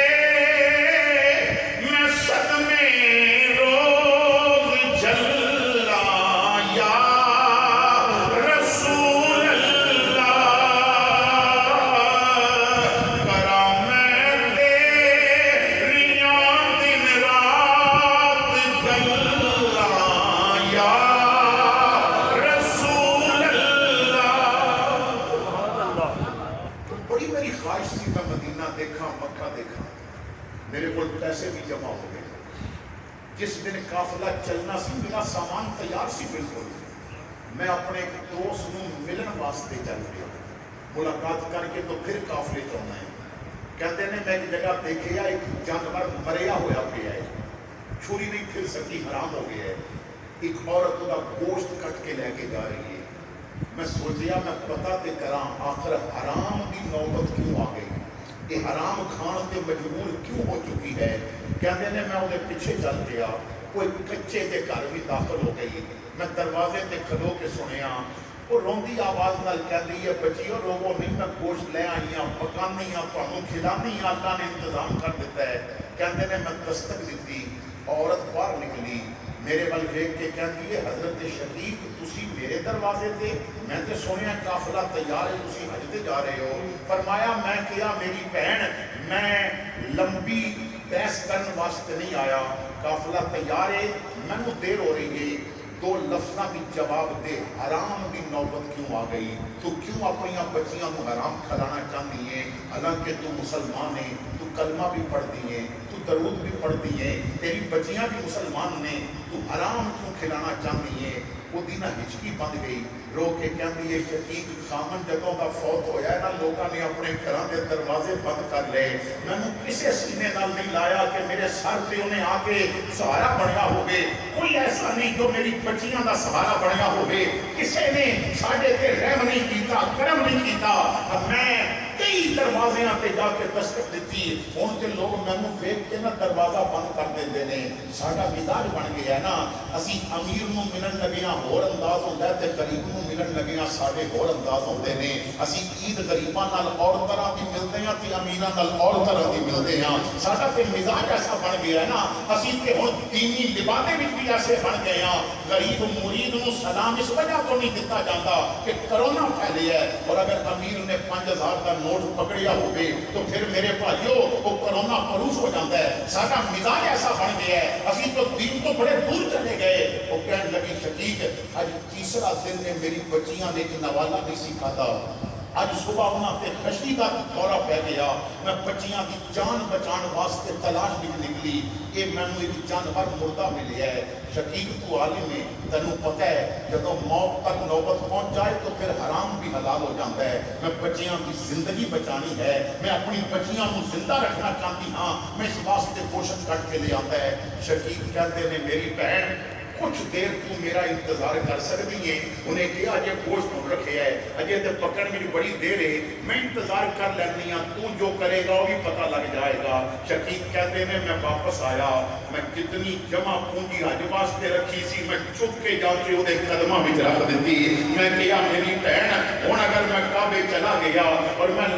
میں صدمے روز جلا یا رسول اللہ، کرا میں تیریاں دن رات گلا یا رسول اللہ۔ بڑی میری خواہش تھی میں مدینہ دیکھا مکہ دیکھا، میرے کو پیسے بھی جمع ہو گئے، جس دن قافلہ چلنا سی میرا سامان تیار سی بالکل، میں اپنے ایک دوست نوں ملن واسطے چل گیا، ملاقات کر کے تو پھر قافلے چاہنا ہے۔ کہتے ہیں میں ایک جگہ دیکھیا ایک جانور مریا ہوا پیا ہے، چھری نہیں پھر سکی حرام ہو گیا ہے، ایک عورت کا گوشت کٹ کے لے کے جا رہی ہے، میں سوچیا میں پتہ تے کراں آخر حرام دی نوبت کیوں آ گئی، یہ حرام کھان تے مجبور کیوں ہو چکی ہے۔ کہتے ہیں میں انہیں پیچھے چل گیا، کوئی کچے کے گھر بھی داخل ہو گئی، میں دروازے تے کھلو کے سنیا، وہ روندی آواز نال کہندی ہے بچیو روو نہیں، میں گوشت لے آئی ہوں پکانی ہوں تانوں کھلانی ہوں، اللہ نے انتظام کر دیتا ہے۔ کہندے نے میں دستک دیتی، عورت باہر نکلی، میرے ول دیکھ کے کہندی ہے حضرت شقیق تسی میرے دروازے تے، میں تے سنیا قافلہ تیار ہے تسی حج تے جا رہے ہو۔ فرمایا میں کیا میری بہن میں لمبی بحث کرنے واسطے نہیں آیا، قافلہ تیار ہے، مینوں دیر ہو رہی ہے، دو لفظاں بھی جواب دے، حرام دی نوبت کیوں آ گئی، تو کیوں اپنی بچیاں کو حرام کھلانا چاہتی ہے، حالانکہ تو مسلمان ہے، تو کلمہ بھی پڑھتی ہے، تو درود بھی پڑھتی ہے، تیری بچیاں بھی مسلمان نے، تو حرام کیوں کھلانا چاہتی ہے۔ ਉਹਦੀ ਨਾ ਹਿਚਕੀ ਬੰਦ ਗਈ, ਰੋ ਕੇ ਕਹਿੰਦੀ ਹੈ ਸ਼ਕੀਕ ਸਾਮਨ ਜਦੋਂ ਦਾ ਫੌਤ ਹੋਇਆ ਨਾ ਲੋਕਾਂ ਨੇ ਆਪਣੇ ਘਰਾਂ ਦੇ ਦਰਵਾਜ਼ੇ ਬੰਦ ਕਰ ਲਏ, ਮੈਨੂੰ ਕਿਸੇ ਸੀਨੇ ਨਾਲ ਨਹੀਂ ਲਾਇਆ ਕਿ ਮੇਰੇ ਸਰ ਤੇ ਉਹਨੇ ਆ ਕੇ ਸਹਾਰਾ ਬਣਿਆ ਹੋਵੇ, ਕੋਈ ਐਸਾ ਨਹੀਂ ਜੋ ਮੇਰੀ ਬੱਚੀਆਂ ਦਾ ਸਹਾਰਾ ਬਣਿਆ ਹੋਵੇ, ਕਿਸੇ ਨੇ ਸਾਡੇ ਤੇ ਰਹਿਮ ਨਹੀਂ ਕੀਤਾ, ਕਰਮ ਨਹੀਂ ਕੀਤਾ। ਮੈਂ ਕਈ ਦਰਵਾਜ਼ਿਆਂ ਤੇ ਜਾ ਕੇ ਦਸਤਕ ਦਿੱਤੀ, ਹੁਣ ਤੇ ਲੋਕ ਮੈਨੂੰ ਵੇਖ ਕੇ ਨਾ ਦਰਵਾਜ਼ਾ ਬੰਦ ਕਰ ਦਿੰਦੇ ਨੇ। ਸਾਡਾ ਮਿਜ਼ਾਜ ਬਣ ਗਿਆ ਨਾ, ਅਸੀਂ ਅਮੀਰ ਨੂੰ ਮਿਲਣ ਲੱਗਿਆਂ ਹੋਰ ਅੰਦਾਜ਼ ਹੁੰਦਾ ਤੇ ਗਰੀਬ ਨੂੰ ਮਿਲਣ ਲੱਗਿਆਂ ਸਾਡੇ ਹੋਰ ਅੰਦਾਜ਼ ਹੁੰਦੇ ਨੇ। ਅਸੀਂ ਈਦ ਗਰੀਬਾਂ ਨਾਲ ਔਰ ਤਰ੍ਹਾਂ ਦੀ ਮਿਲਦੇ ਹਾਂ ਤੇ ਅਮੀਰਾਂ ਨਾਲ ਔਰ ਤਰ੍ਹਾਂ ਦੀ ਮਿਲਦੇ ਹਾਂ। ਸਾਡਾ ਤੇ ਮਿਜ਼ਾਜ ਐਸਾ ਬਣ ਗਿਆ ਨਾ, ਅਸੀਂ ਤੇ ਹੁਣ ਦੀਨੀ ਲਿਬਾਦੇ ਵਿੱਚ ਵੀ ਐਸੇ ਬਣ ਗਏ ਹਾਂ। ਗਰੀਬ ਮੁਰੀਦ ਨੂੰ ਸਲਾਮ ਇਸ ਵਜ੍ਹਾ ਤੋਂ ਨਹੀਂ ਦਿੱਤਾ ਜਾਂਦਾ ਕਿ ਕਰੋਨਾ ਫੈਲਿਆ ਹੈ, ਔਰ ਅਗਰ ਅਮੀਰ ਨੇ 5000 ਦਾ ਨੋਟ ਪਕੜਿਆ ਹੋਵੇ ਤਾਂ ਫਿਰ ਮੇਰੇ ਭਾਈਓ ਉਹ ਕਰੋਨਾ ਪਰੂਫ ਹੋ ਜਾਂਦਾ ਹੈ। ਸਾਡਾ ਮਿਜ਼ਾਜ ਐਸਾ ਬਣ ਗਿਆ ਹੈ, ਅਸੀਂ ਤਾਂ ਦੀਨ ਤੋਂ ਬੜੇ ਦੂਰ ਚਲੇ ਗਏ। ਉਹ ਕਹਿਣ ਲੱਗੀ ਸ਼ਕੀਕ ਅੱਜ ਤੀਸਰਾ ਦਿਨ ਨੇ ਮੇਰੀ ਬੱਚੀਆਂ ਨੇ ਇੱਕ ਨਵਾਲਾ ਨਹੀਂ ਸੀ ਖਾਧਾ, ਅੱਜ ਸੁਬਹ ਉਹਨਾਂ ਤੇ ਖਸ਼ੀ ਦਾ ਦੌਰਾ ਪੈ ਗਿਆ, ਮੈਂ ਬੱਚੀਆਂ ਦੀ ਜਾਨ ਬਚਾਉਣ ਵਾਸਤੇ ਤਲਾਸ਼ ਵਿੱਚ ਨਿਕਲੀ, ਇਹ ਮੈਨੂੰ ਇੱਕ ਜਾਨਵਰ ਮੁਰਦਾ ਮਿਲਿਆ ਹੈ। ਸ਼ਕੀਕ ਤੂੰ ਆਲਿਮ ਹੈ, ਤੈਨੂੰ ਪਤਾ ਹੈ ਜਦੋਂ ਮੌਤ ਤੱਕ ਨੌਬਤ ਪਹੁੰਚ ਜਾਏ ਤਾਂ ਫਿਰ ਹਰਾਮ ਵੀ ਹਲਾਲ ਹੋ ਜਾਂਦਾ ਹੈ। ਮੈਂ ਬੱਚਿਆਂ ਦੀ ਜ਼ਿੰਦਗੀ ਬਚਾਣੀ ਹੈ, ਮੈਂ ਆਪਣੀ ਬੱਚੀਆਂ ਨੂੰ ਜ਼ਿੰਦਾ ਰੱਖਣਾ ਚਾਹੁੰਦੀ ਹਾਂ, ਮੈਂ ਇਸ ਵਾਸਤੇ ਕੋਸ਼ਿਸ਼ ਕੱਢ ਕੇ ਲਿਆਂਦਾ ਹੈ। ਸ਼ਕੀਕ ਕਹਿੰਦੇ ਨੇ ਮੇਰੀ ਭੈਣ ਕੁਛ ਦੇਰ ਤੂੰ ਮੇਰਾ ਇੰਤਜ਼ਾਰ ਕਰ ਸਕਦੀ ਹੈ। ਉਹਨੇ ਕਿਹਾ ਅਜੇ ਗੋਸ਼ਤ ਨੂੰ ਰੱਖਿਆ ਹੈ, ਅਜੇ ਤੇ ਪਕਣ ਵਿੱਚ ਬੜੀ ਦੇਰ ਹੈ, ਮੈਂ ਇੰਤਜ਼ਾਰ ਕਰ ਲੈਂਦੀ ਹਾਂ, ਤੂੰ ਜੋ ਕਰੇਗਾ ਉਹ ਵੀ ਪਤਾ ਲੱਗ ਜਾਏਗਾ। ਸ਼ਕੀਕ ਕਹਿੰਦੇ ਨੇ ਮੈਂ ਵਾਪਸ ਆਇਆ, ਮੈਂ ਕਿਤਨੀ ਜਮਾ ਪੂੰਜੀ ਅੱਜ ਵਾਸਤੇ ਰੱਖੀ ਸੀ ਮੈਂ ਚੁੱਕ ਕੇ ਜਾ ਕੇ ਉਹਦੇ ਕਦਮਾਂ ਵਿੱਚ ਰੱਖ ਦਿੱਤੀ। ਮੈਂ ਕਿਹਾ ਮੇਰੀ ਭੈਣ ਹੁਣ ਅਗਰ ਮੈਂ ਕਾਬੇ ਚਲਾ ਗਿਆ ਔਰ ਮੈਂ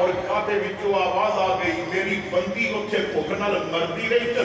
ਔਰ ਕਾਬੇ ਵਿੱਚੋਂ ਆਵਾਜ਼ ਆ ਗਈ ਮੇਰੀ ਬੰਦੀ ਉੱਥੇ ਭੁੱਖ ਨਾਲ ਮਰਦੀ ਰਹੀ ਤੇ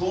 2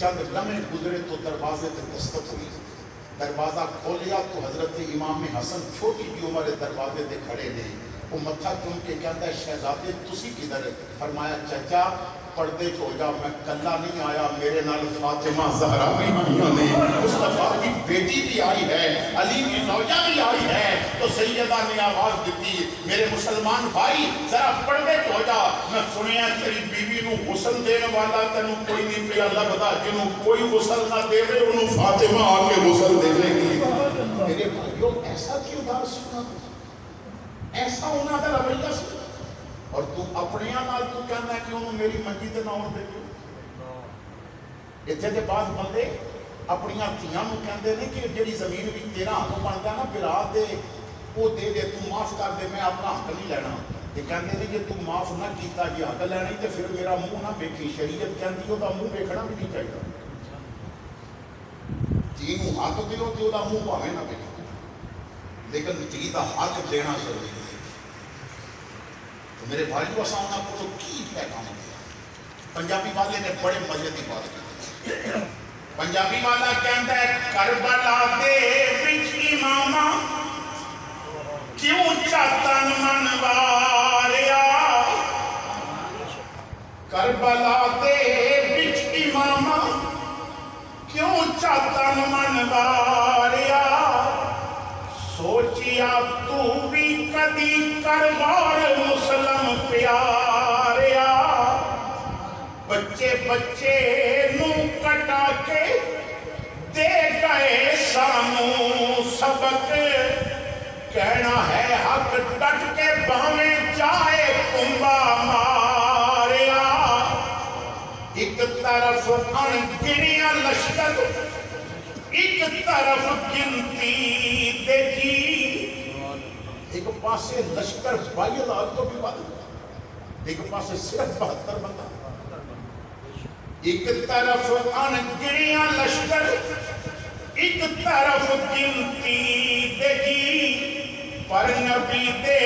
چند لمحے گزرے تو دروازے تے دستک ہوئی. دروازہ کھولیا تو حضرت امام حسن چھوٹی جی عمر دروازے تے کھڑے نے. وہ متھا چوم کے کہتا ہے شہزادے تسی کدھر؟ فرمایا چچا پردے چ ہو جا، میں کلا نہیں آیا، میرے نال فاطمہ زہرا بھی آئی نے، مصطفیٰ کی بیٹی بھی آئی ہے، علی کی زوجہ بھی آئی ہے. تو سیدہ نے آواز دیتی میرے مسلمان بھائی ذرا پردے چ ہو جا، میں سنیا تیری بیوی نو غسل دین والا تینوں کوئی نہیں پیا لبدا، جنوں کوئی غسل نہ دے دے انہوں فاطمہ آ کے غسل دے دے گی. میرے بھائیوں ایسا کیوں دار سنا، ایسا ہونا دا رویہ سی. اور تو اپنے نال تو کہنا ہے کہ انہوں میری منجی تے نہ آن دے دو. اتنے دے بعض بندے اپنی دھیاں نو کہندے نے کہ جڑی زمین بھی تیرا ہاتھوں بنتا نا برا دے وہ دے دے، تو معاف کر دے، میں اپنا حق نہیں لینا. یہ کہندے نے کہ تو معاف نہ کیتا جی حق لینا تے پھر میرا منہ نہ ویکھی. شریعت کہندی وہ منہ ویکھنا بھی نہیں چاہیے. جی نو حق دیو تے وہ منہ بھاویں نہ ویکھو، لیکن جی دا حق دینا ضروری ہے. تو میرے بھائیو اساں انہاں کو کی پیغام دیا. پنجابی والے نے بڑے مزے کی بات کی. پنجابی والا کہندا ہے کربلا دے وچ امامہ کیوں چاتن منواریا، کربلا دے وچ امامہ کیوں چاتن منواریا، سوچیا تو بھی کدی کربار مسلم پیاریا، بچے بچے نو کٹا کے دے گئے سانو سبق، کہنا ہے حق ڈٹ کے باہیں جائے کنبا ماریا. ایک طرف ان گنیا لشکر ایک طرف گنتی دے جی، ایک پاسے لشکر 22,000 تو بھی بات، ایک پاسے صرف 72 بندہ. ایک طرف ان گنیا لشکر ایک طرف گنتی دے جی، پر نبی دے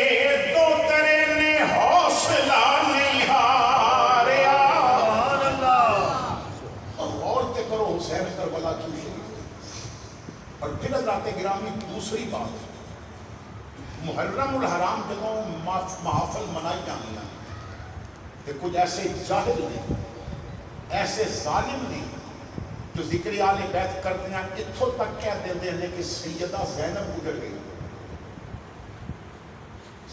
دو ترے نے حوصلہ نہیں ہاریا. اور غور تے کرو حسین کربلا کی شہید. اور پھر حضرات گرامی دوسری بات، محرم الحرام جدوں محافل منائی جانی ہیں کہ کچھ ایسے جاہل نے، ایسے ظالم نے جو ذکر آل بیت کرتے ہیں اتھوں تک کہہ دیتے ہیں کہ سیدہ زینب گزر گئی،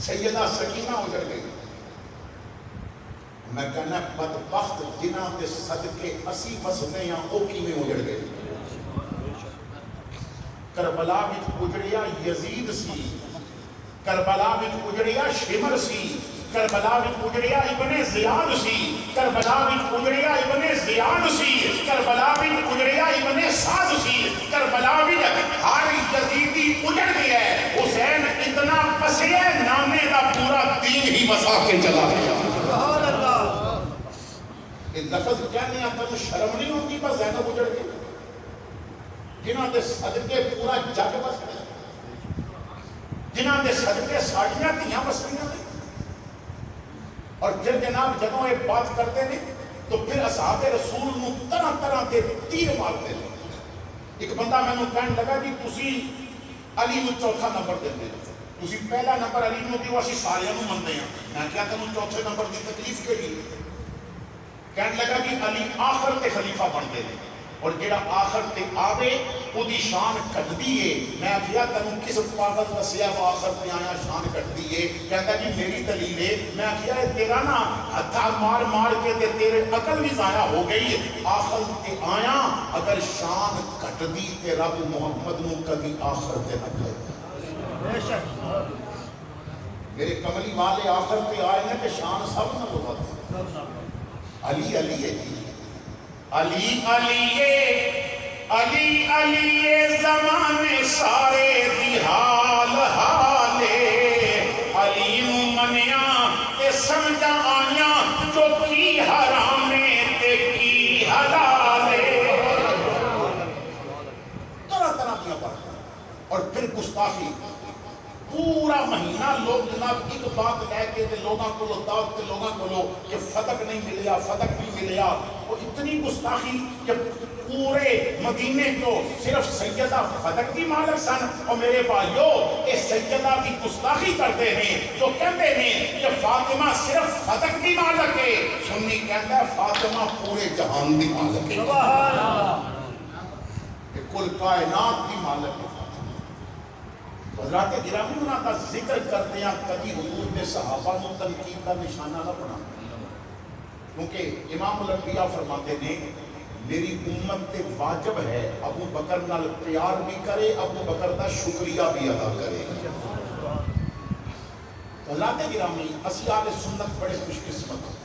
سیدہ سکینہ گزر گئی. میں کہنا بدبخت جنہاں دے صدقے اسی بسنے ہیں وہ کیویں گزر گئے. کربلا وچ گزریا یزید سی، کربلا وچ گزریا شمر سی، کربلا وچ گزریا ابن زیاد سی، کربلا وچ گزریا ابن زیاد سی، کربلا وچ گزریا ابن سعد سی، کربلا وچ ہر یزیدی اجڑ گیا ہے. حسین اتنا پسیا نامے دا پورا دین ہی بسا کے چلا گیا. سبحان اللہ. یہ لفظ کہنے آتا تو شرم نہیں ہوتی بس زینب اجڑ گئی، جنہاں دے صدقے پورا جگ بس گیا، جنہاں دے صدقے ساڑیاں دھیاں بسیاں نے. اور پھر جناب جدوں یہ بات کرتے ہیں تو پھر اصحاب رسول نو طرح طرح کے تیر مارتے ہیں. ایک بندہ میں نے کہنے لگا کہ تسی علی نو چوتھا نمبر دیتے ہیں، تسی پہلا نمبر علی نو دیو اسی ساریاں نو منتے ہیں. میں کیا تینوں چوتھے نمبر دی تکلیف کے لیے؟ کہنے لگا کہ علی آخر تے خلیفہ بنتے ہیں اور جڑا آخر تے آوے او دی شان کٹ دیئے. میں کیا تنوں کس پاگل دسیا وہ آخر تے آیا شان کٹ دیئے؟ کہتا جی میری دلیل ہے. میں کیا ہے تیرا نا ہتھا مار مار کے تے تیرے عقل بھی ضائع ہو گئی. آخر تے آیا اگر شان کٹ دی تے رب محمد نو کبھی آخر تے نہ کھائے. بے شک میرے کملی والے آخر تے آئے ہیں کہ شان سب نہ لگا دے. علی علی ہے جی، علی علی علی علی زمانے سارے دی حال حالے. علی نو منیا تے سمجھا آیا جو کی حرامے تے کی حلالے. طرح طرح کی بات اور پھر گستاخی. پورا مہینہ لوگ جناب ایک بات لے کے لوگاں کو دعوت کے لوگاں کو کہ فتح نہیں ملیا، فتح نہیں ملیا. وہ اتنی گستاخی کہ پورے مدینے کو صرف سیدہ فتح کی مالک سن. اور میرے بھائیو اس سیدہ کی گستاخی کرتے ہیں جو کہتے ہیں کہ فاطمہ صرف فتح کی مالک ہے. سنی کہتا ہے فاطمہ پورے جہان کی مالک ہے. سبحان اللہ. کہ کل کائنات کی مالک ہے. حضرات گرامی انہاں کا ذکر کرتے ہیں کبھی حضور نے صحابہ کو تنقید کا نشانہ نہ بنا. کیونکہ امام الانبیاء فرماتے ہیں میری امت تے واجب ہے ابو بکر نال پیار بھی کرے, ابو بکر دا شکریہ بھی ادا کرے. حضرات گرامی اسی اہل سنت بڑے خوش قسمت ہیں.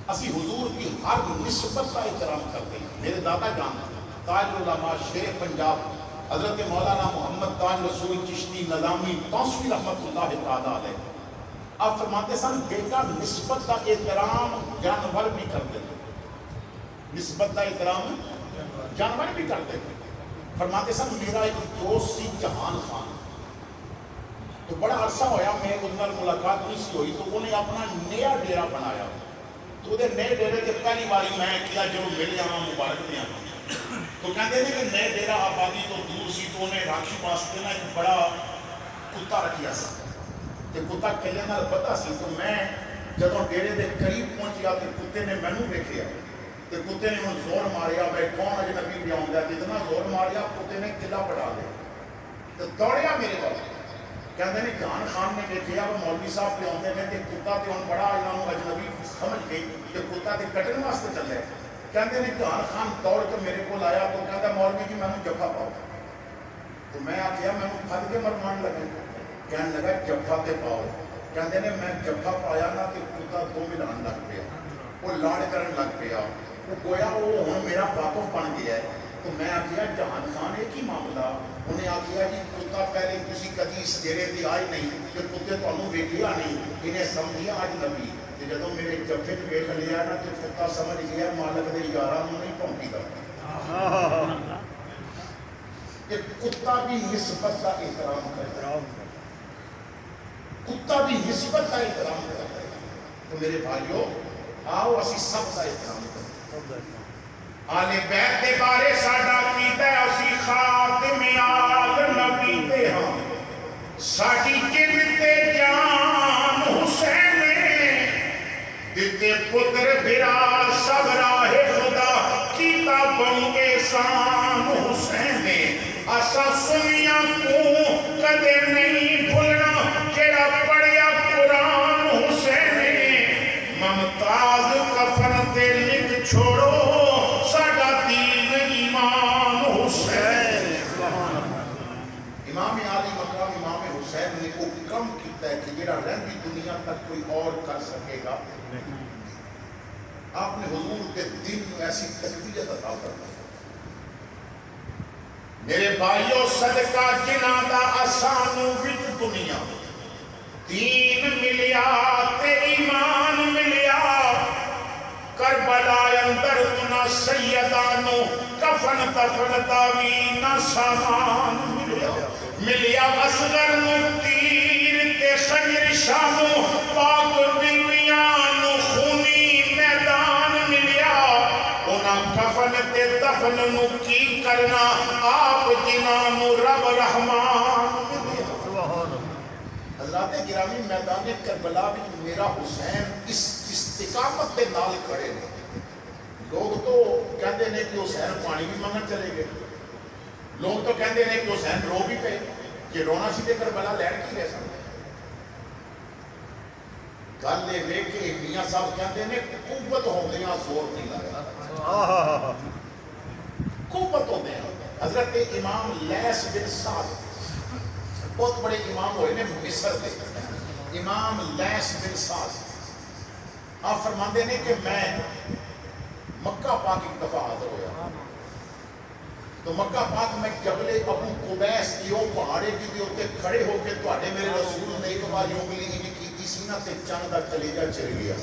اسی حضور کی ہر نسبت کا احترام کرتے ہیں. میرے دادا جان تاج العلماء شیر پنجاب حضرت مولانا محمد تاج رسول چشتی نظامی توسوی رحمت اللہ تعالیٰ علیہ آپ فرماتے سن بیٹا نسبت کا احترام جانور بھی کرتے تھے. نسبت کا احترام جانور بھی کرتے تھے. فرماتے سن میرا ایک دوست سی جہان خان, تو بڑا عرصہ ہویا میں انہوں ملاقات نہیں سی ہوئی, تو انہیں اپنا نیا ڈیرا بنایا. تو وہ نئے ڈیرے کے پہلی باری میں کیا جو مل جانا مبارک نہیں آنا. تو کہتے ہیں کہ نئے ڈیرا آبادی تو دور سی, تو انہیں راکھی واسطے نا ایک بڑا کتا رکھیا سا. کہ کتا کھلے نال پتا سی. تو میں جدوں ڈیرے دے قریب پہنچیا تو کتے نے مینوں ویکھیا, تو کتے نے ہن زور ماریا میں کون اجنبی پہ آؤں گا. اتنا زور ماریا کتے نے قلعہ پڑھا لیا. تو دوڑیا میرے کو کہتے ہیں جہان خان نے ویکھیا وہ مولوی صاحب پہ آتے ہیں کہ کتا تو ہن بڑا انہوں اجنبی سمجھ گئی کہ کتا تو کٹن واسطے چلے. کہتے ہیں جہان خان دوڑ کے میرے کو آیا تو کہتا مولوی جی میں جفا پاؤ. تو میں آخیا میں پھد کے مرمان لگے. کہنے لگا جفا تے پاؤ. کہتے ہیں میں جفا پایا نا تو کتا دو ملان لگ پیا, وہ لاڑ کرن لگ پیا. وہ گویا وہ ہوں میرا واقف بن گیا ہے. تو میں آخیا جہان خان یہ کی معاملہ. انہیں آخیا جی کتا پہلے کسی کدی اس ڈیرے تے آئی نہیں کہ کتے تمہیں ویکھیا نہیں, انہیں سمجھیا اج نبی. جدوں میرے جفے چ ویکھ لیا نا تو کتا سمجھ گیا مالک دے یاراں نوں نہیں پونکی دا. کہ کتا بھی نسبت کا احترام کرتا ہے. کتا بھی نسبت کا احترام کرتا ہے. تو میرے بھائیو آؤ اسی سب کا احترام کریں. آل بیت دے بارے ساڈا عقیدہ ہے اسی خاتم آل نبی تے ہاں. ساڈی جن تے جان حسین دیتے پتر بھرا سب راہ خدا کیتا بن احسان حسین نے. اسا سنیاں کو کدے نہیں بھولنا جڑا پڑھیا قرآن حسین نے. ممتاز کفن تے لکھ چھوڑو ساڈا دین ایمان حسین. امام عالی مقام امام حسین نے کو کم کیتا ہے کہ جڑا رہندی دنیا تک کوئی اور کر سکے گا. آپ نے حضور کے دین میں ایسی تقویت عطا فرمائی. میرے بھائیو صدقہ جنہاں دا اسانو وچ دنیا دین ملیا تے ایمان ملیا. کربلا اندر انہاں سیدانو کفن تفن تاوین سامان ملیا. ملیا اصغر نو تیر تے خنجر شامو پاک بیویاں خونی میدان ملیا. انہاں کفن تے دفن نو کی کرنا آپ جنہاں نو رب رحمان ملیا. حضرات گرامی میدان کربلا بھی میرا حسین اس استقامت کے نال کھڑے ہیں. لوگ تو کہتے ہیں کہ حسین پانی بھی منگن چلے گئے. لوگ تو کہتے ہیں کہ حسین رو بھی پے کہ رونا سی تے کربلا لین کی رہ سکتے. گل یہ ویکھ کے میاں صاحب کہتے ہیں قوت ہوندیاں زور نہیں لگا. قوت ہوندیاں. حضرت امام لیث بن سعد بہت بڑے امام ہوئے نے مصر کے. امام لیث بن سعد آپ فرماندے نے کہ میں مکہ پاک ایک دفعہ حاضر ہویا. تو مکہ پاک میں جبل ابو قبیس کی وہ پہاڑے کی بھی ہوتے کھڑے ہو کے تو میرے رسول نے ایک بار انگلی انہیں کی سی نا تے چند دا کلیجہ چل گیا.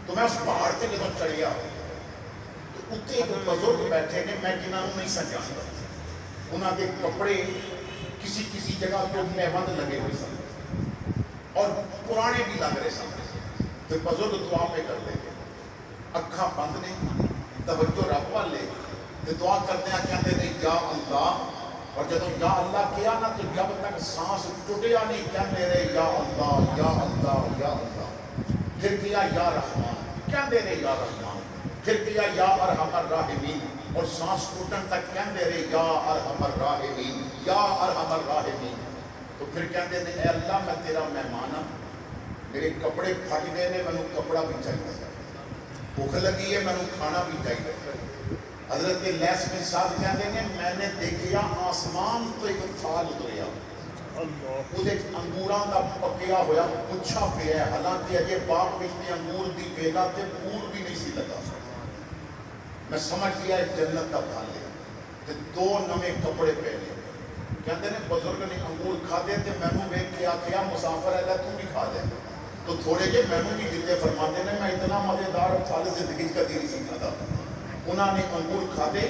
تو میں اس پہاڑ تے جدوں چڑھیا تو اتنے ایک بزرگ بیٹھے نے میں جنہوں نہیں سجانتا. انہوں کے کپڑے کسی جگہ تو بند لگے ہوئے سن اور پرانے بھی لگ رہے سن. تو بزرگ دعا پہ کر دے گے. اکھاں بند نہیں توجہ رب والے تے دعا کرتے ہیں کہتے ہیں یا اللہ، اور جب یا اللہ کیا نا تو جب تک سانس ٹوٹیا نہیں کہتے رہے یا اللہ یا اللہ یا اللہ، پھر کیا یا رحمان کہتے رہے یا رحمان، پھر کیا یا ارحم الراحمین، اور سانس ٹوٹن تک کہتے رہے یا ارحم الراحمین یا ارحم الراحمین۔ تو پھر کہتے ہیں اے اللہ میں تیرا مہمان ہوں، میرے کپڑے پھٹ گئے نے، مینوں کپڑا بھی چاہیے، بھوک لگی ہے مینوں کھانا بھی چاہیے۔ حضرت لیث بن سعد کہتے ہیں میں نے دیکھیا آسمان تو ایک پھال اتریا، وہ انگوراں دا پکیا ہویا پچھا پیا ہے، حالانکہ اجے باغ وچ انگور دی بیلا تے پھول بھی نہیں سی لگا۔ میں سمجھ گیا ایک جنت دا پھل ہے تے دو نویں کپڑے پہنے۔ کہتے ہیں بزرگ نے انگور کھادے تے مینوں ویکھ کے آکھیا مسافر ہے تو بھی کھا دے، تو تھوڑے جے مینوں بھی دیتے، فرماتے ہیں میں اتنا مزیدار پھل زندگی کبھی نہیں سی کھادا۔ انہوں نے انگور کھادے،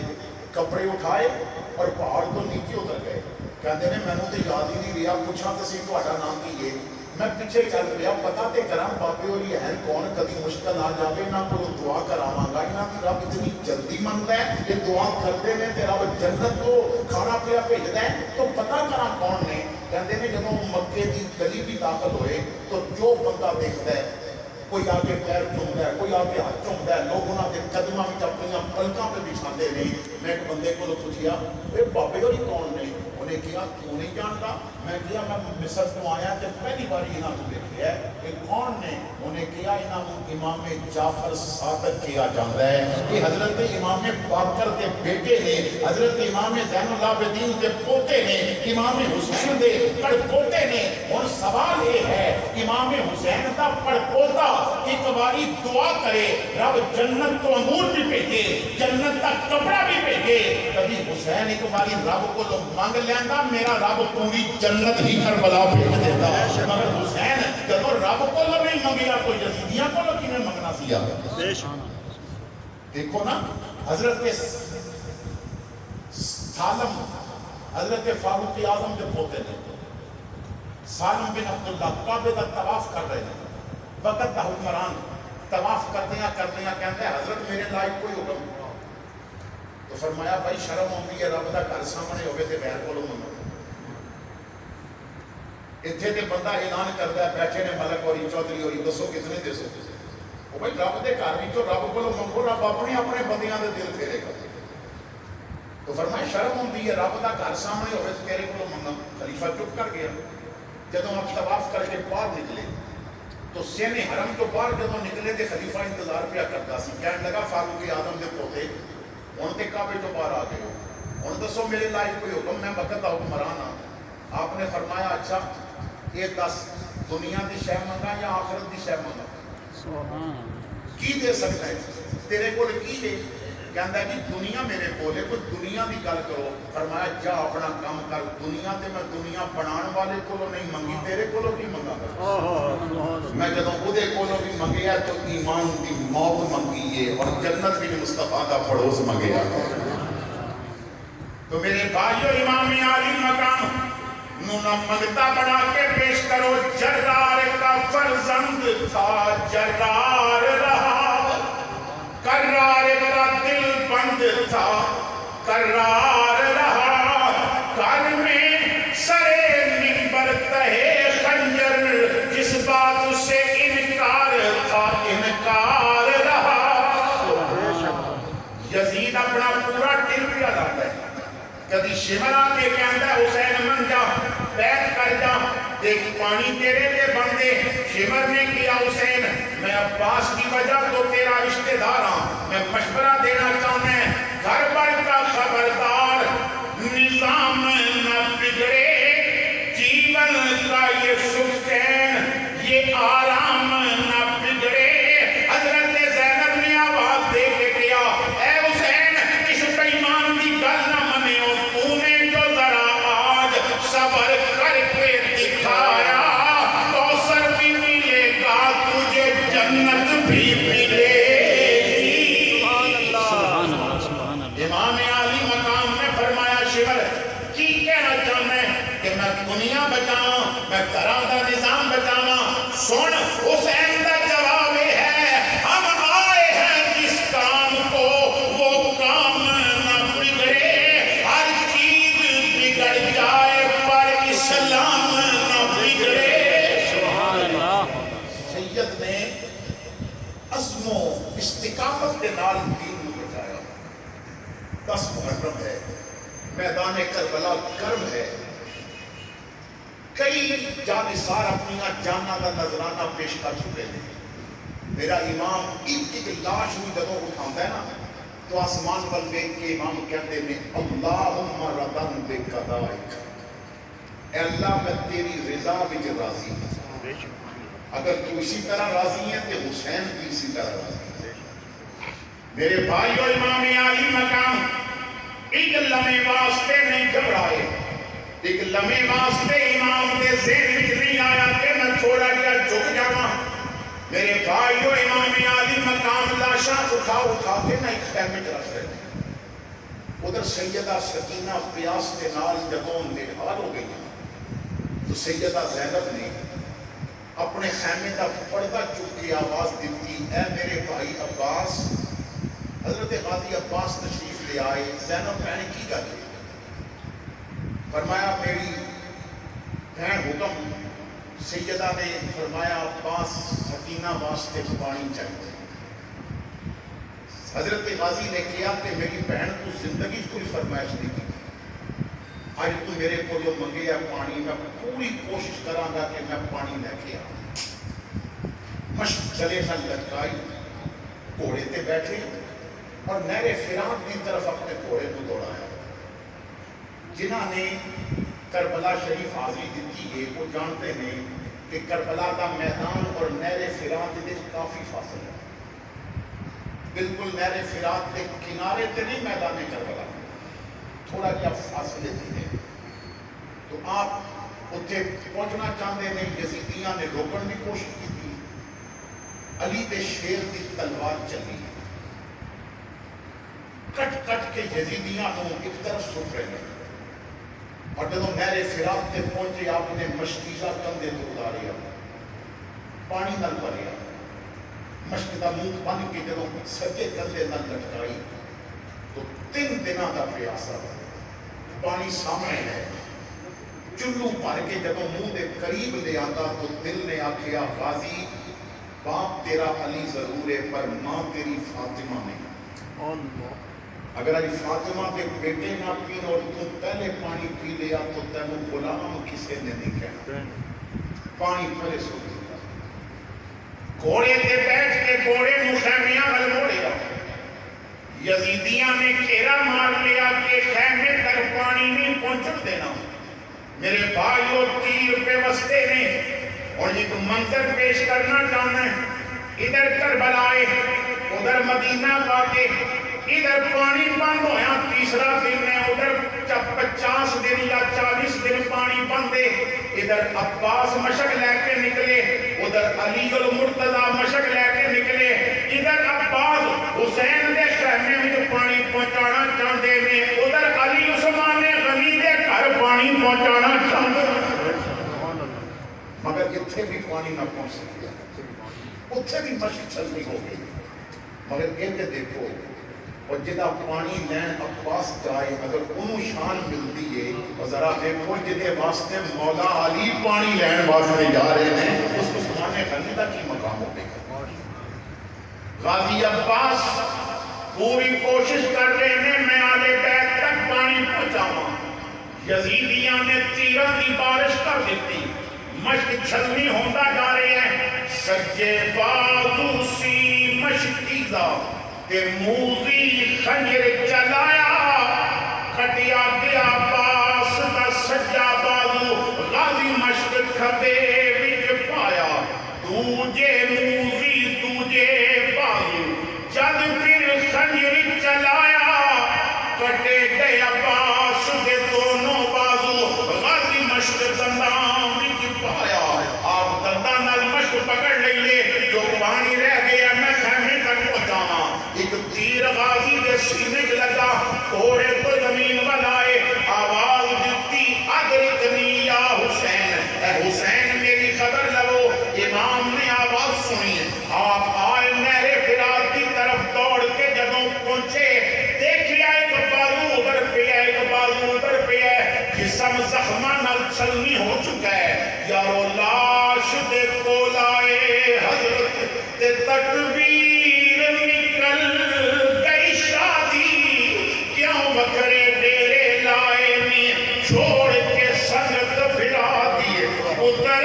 کپڑے اٹھائے اور پہاڑ کو نیچے اتر گئے۔ کہتے ہیں مینوں تو یاد ہی نہیں رہا، پوچھا تو سی تہاڈا نام کی ہے، میں پیچھے چل پیا پتا تے کراں بابے اور یہ ہے کون، کبھی مشکل آ جاوے انہاں کولوں دعا کراواں گا، انہاں دی رب اتنی جلدی منگدا ہے، یہ دعا کرتے ہیں تے رب جنت تو کھانا پیا بھیجدا ہے، تو پتا کراں کون نے۔ کہتے ہیں جدوں مکے دی گلی بھی داخل ہوئے تو جو بندہ دیکھدا ہے، کوئی آگے پیر چومتا ہے، کوئی آگے ہاتھ چومتا ہے، لوگ انہوں کے قدموں میں اپنی پلکاں پہ بچھاندے نہیں۔ میں ایک بندے کو پوچھیا اے بابے ہوری کون نے؟ انہیں کیا کیوں نہیں جانتا؟ میں کیا میں مصر تو آیا کہ پہلی بار انہاں کو دیکھا ہے، یہ کون نے؟ انہیں کیا انہاں کو امام جعفر صادق کیا جاتا ہے، یہ حضرت امام باقر کے بیٹے نے، حضرت امام زین العابدین کے پوتے نے، امام حسین دے پڑ پوتے نے۔ اور سوال یہ ہے امام حسین کا پڑ پوتا ایک باری دعا کرے رب جنت تو انگور بھی بھیجے، جنت کا کپڑا بھی بھیجے، کبھی حسین ایک باری رب کو تو مانگ لینا میرا رب پوری جنت ہی کربلا بھیج دیتا، مگر حسین جب رب کو نہیں منگیا تو یزیدیاں کو کیویں منگنا سی؟ دیکھو نا حضرت سالم حضرت فاروق اعظم کے پوتے نے، سالم بن عبداللہ کعبے کا طواف کر رہے ہیں، وقت حکمران طواف کردیاں کہتے ہیں حضرت میرے لائق کوئی حکم؟ تو فرمایا بھائی شرم ہوندی ہے رب دا گھر سامنے ہوئے تے غیر کولوں منگو۔ اتھے تے بندہ اعلان کرتا ہے بیٹھے نے ملک اور چودھری اور دسو کتنے دے سو، وہ بھائی رب دے گھر وچوں رب کولوں منگو، رب اپنے بندیاں دے دل پھیرے گا۔ تو فرمایا شرم ہوندی ہے رب دا گھر سامنے ہوئے تے تیرے کولوں منگا۔ خلیفہ چپ کر گیا۔ جدوں آپ طواف کر کے باہر نکلے تو سینے حرم تو باہر جدوں نکلے تے خلیفہ انتظار پیا کرتا سی، کہنے لگا فاروق اعظم دے پوتے ہن تے کعبے تو باہر آ گئے ہو، ہن دسو میرے لائق کوئی حکم؟ میں وقت دا حکمران ہاں۔ آپ نے فرمایا اچھا یہ دس دنیا دی شے منگا یا آخرت دی شے منگا؟ کی دے سکتا ہے تیرے کول کی ہے؟ کہندا ہے جی دنیا میرے کول ہے، کوئی دنیا دی گل کرو۔ فرمایا جا اپنا کام کر، دنیا تے میں دنیا بنان والے کولوں نہیں منگی، تیرے کولوں کی منگا؟ میں جدوں اودے کولوں بھی منگیا تو ایمان دی موت منگی ہے اور جنت بھی مصطفیٰ دا پڑوس منگیا۔ تو میرے بھائیو امام عالی مقام نو نہ منگتا بنا کے پیش کرو۔ جرار کا فرزند تھا جرار رہا، کرار کا دل بند تھا کرار رہا، گھر میں سرے منبر تہے خنجر، جس بات سے انکار تھا انکار رہا۔ یزید اپنا پورا دل بھی لاتا ہے، کدی شمر آ کے کہتا ہے حسین من جا بیٹھ کر جا، دیکھ پانی تیرے لئے بندے۔ شمر نے کیا حسین میں عباس کی وجہ تو تیرا رشتہ دار ہوں، میں مشورہ دینا چاہتا ہے گھر بر کا خبردار، نظام نہ بگڑے جیون کا یہ سکین، یہ آرام نہ بگڑے۔ حضرت زینب نے آواز دے کے کیا اے حسین اس بیمان کی گل نہ منیو، تو نے جو ذرا آج صبر کر کے دکھایا، کوثر بھی ملے گا تجھے جنت بھی ملے گی۔ امام عالی مقام نے فرمایا شمر کی کہنا چاہنا ہے کہ میں دنیا بچاواں، میں گھراں دا نظام بچاواں؟ سن حسین دا جواب ہے ہم آئے ہیں جس کام کو جانثار اپنی جانا کا نظرانہ پیش کر چکے ہیں. میرا امام ایک لاش بھی جدوں اٹھاتا ہے نا تو آسمان پر دیکھ کے امام کہتے ہیں اللہم ردن بقضائک، اے اللہ میں تیری رضا وچ راضی ہوں. اگر تو اسی طرح راضی ہے تو حسین بھی اسی طرح راضی ہے. میرے بھائیو، امام علی مقام ایک لمحے واسطے نہیں گھبرائے، ایک لمحے واسطے امام کے ذہن وچ نہیں آیا کہ میں تھوڑا جہا جھک جاواں. میرے بھائیو، امام علی مقام لاشاں اٹھا کے نہ ایک خیمے چ رکھ رہے ہیں. ادھر سیدہ سکینہ پیاس کے نال جدوں نڈھال ہو گئی تو سیدہ زینب نے اپنے خیمے کا پردہ چک کے آواز دیتی، اے میرے بھائی عباس. حضرت غازی عباس تشریف لے آئے. زینب بہن کی گل ہے؟ فرمایا میری بہن حکم. سیدہ نے فرمایا عباس سکینہ واسطے پانی چاہیے. حضرت غازی نے کیا کہ میری بہن تو زندگی کوئی فرمائش نہیں کی، آج تو میرے کو جو منگے ہے پانی، میں پوری کوشش کراں گا کہ میں پانی لے کے آؤں. مشک گلے نہ لٹکائی، گھوڑے تے بیٹھے اور نہر فرات کی طرف اپنے گھوڑے کو دوڑایا. جنہاں نے کربلا شریف حاضری دیتی ہے وہ جانتے ہیں کہ کربلا کا میدان اور نہر فرات کے کافی فاصلہ ہے. بالکل نہر فرات کے کنارے تے نہیں میدان کربلا، تھوڑا جہا فاصلے تھے. تو آپ اتنے پہنچنا چاہتے ہیں. یزیدیاں نے روکن کی کوشش کی تھی. علی دے شیر کی تلوار چلی، کٹ کٹ کے یزیدیاں کو ایک طرف سٹ رہے ہیں. اور جب نہر فرات تے پہنچے آپ نے مشکیزہ کندھے تو اتاریا، پانی نال بھریا. مشک کا منہ بن کے جب سجے کندھے نال لٹکائی تو 3 دنوں کا پیاسا. پانی سامنے ہے، چلو بھر کے جب منہ دے قریب لے آتا تو دل نے آکھیا غازی باپ تیرا علی ضرور ہے پر ماں تیری فاطمہ نہیں. اگر علی فاطمہ کے بیٹے نہ پین اور تو پہلے پانی پی لیا تو تینوں غلام کسی نے نہیں کہنا. پانی پہلے سو دیتا. گھوڑے تے بیٹھ کے گھوڑے نو خیمیاں ول موڑیا. یزیدیاں نے گھیرا مار لیا کہ خیمے تک پانی نہیں پہنچن دینا. میرے بھائیو، تیر پہ وستے نے اور ایک منظر پیش کرنا چاہنا ہے. ادھر کربلا ہے، ادھر مدینہ پاکے، ادھر پانی بند ہویا 3 دن ہے، ادھر 50 دن یا 40 دن پانی بند ہے. ادھر عباس مشک لے کے نکلے، ادھر علی المرتضیٰ مشک لے کے نکلے. ادھر عباس حسین دے خیمے میں پانی پہنچانا چاہتے ہیں، ادھر علی عثمان غنی دے گھر پانی پہنچانا چاہتے ہیں. مگر اتنے بھی پانی نہ پہنچ سکیا، اتنے بھی مشک چلنی ہو گئی. مگر یہ دیکھو، اور جدا پانی لین عباس جائے اگر انہوں شان ملتی ہے، اور ذرا دیکھو جدے واسطے مولا علی پانی لین واسطے جا رہے ہیں، اس کو سمانے غنی دا کی مقام ہو گئے. غازی عباس پوری کوشش کر رہے ہیں میں آلے بیت تک پانی پہنچاواں. یزیدیاں نے تیرہ کی بارش کر دیتی. مشک چھلنی ہوندہ جا رہے ہیں. سجے بازو سی مشکیزہ کہ موزی خنجر چلایا، کھٹیا گیا باس دا سجا بازو. غازی مشک کھبے وچ پایا، دوجے موزی دوجے بازو. جد پھر خنجر چلایا، کٹے گیا باس دے دونوں بازو. غازی مشک دندان وچ پایا، آپ دندان نال مشک پکڑ لئیے، جو پانی رہ گیا میں خیمے تک پہنچانا. ایک تیر غازی دے سینے کے لگا، گھوڑے تو زمین بنائے، آواز دیتی ادرکنی یا حسین، اے حسین میری خبر لو. امام نے آواز سنی، آپ آئے نہر فرات کی طرف دوڑ کے جدوں پہنچے، دیکھیا ایک بازو ادھر پہ ہے، ایک بازو ادھر پہ ہے، جسم زخمہ نل چھلنی ہو چکا ہے. یارو لاش دے کولائے حضرت تے تکبیر نکل گئی شادی. کیوں بکرے ڈیرے لائے میں چھوڑ کے سنت پھرا دیے. اتر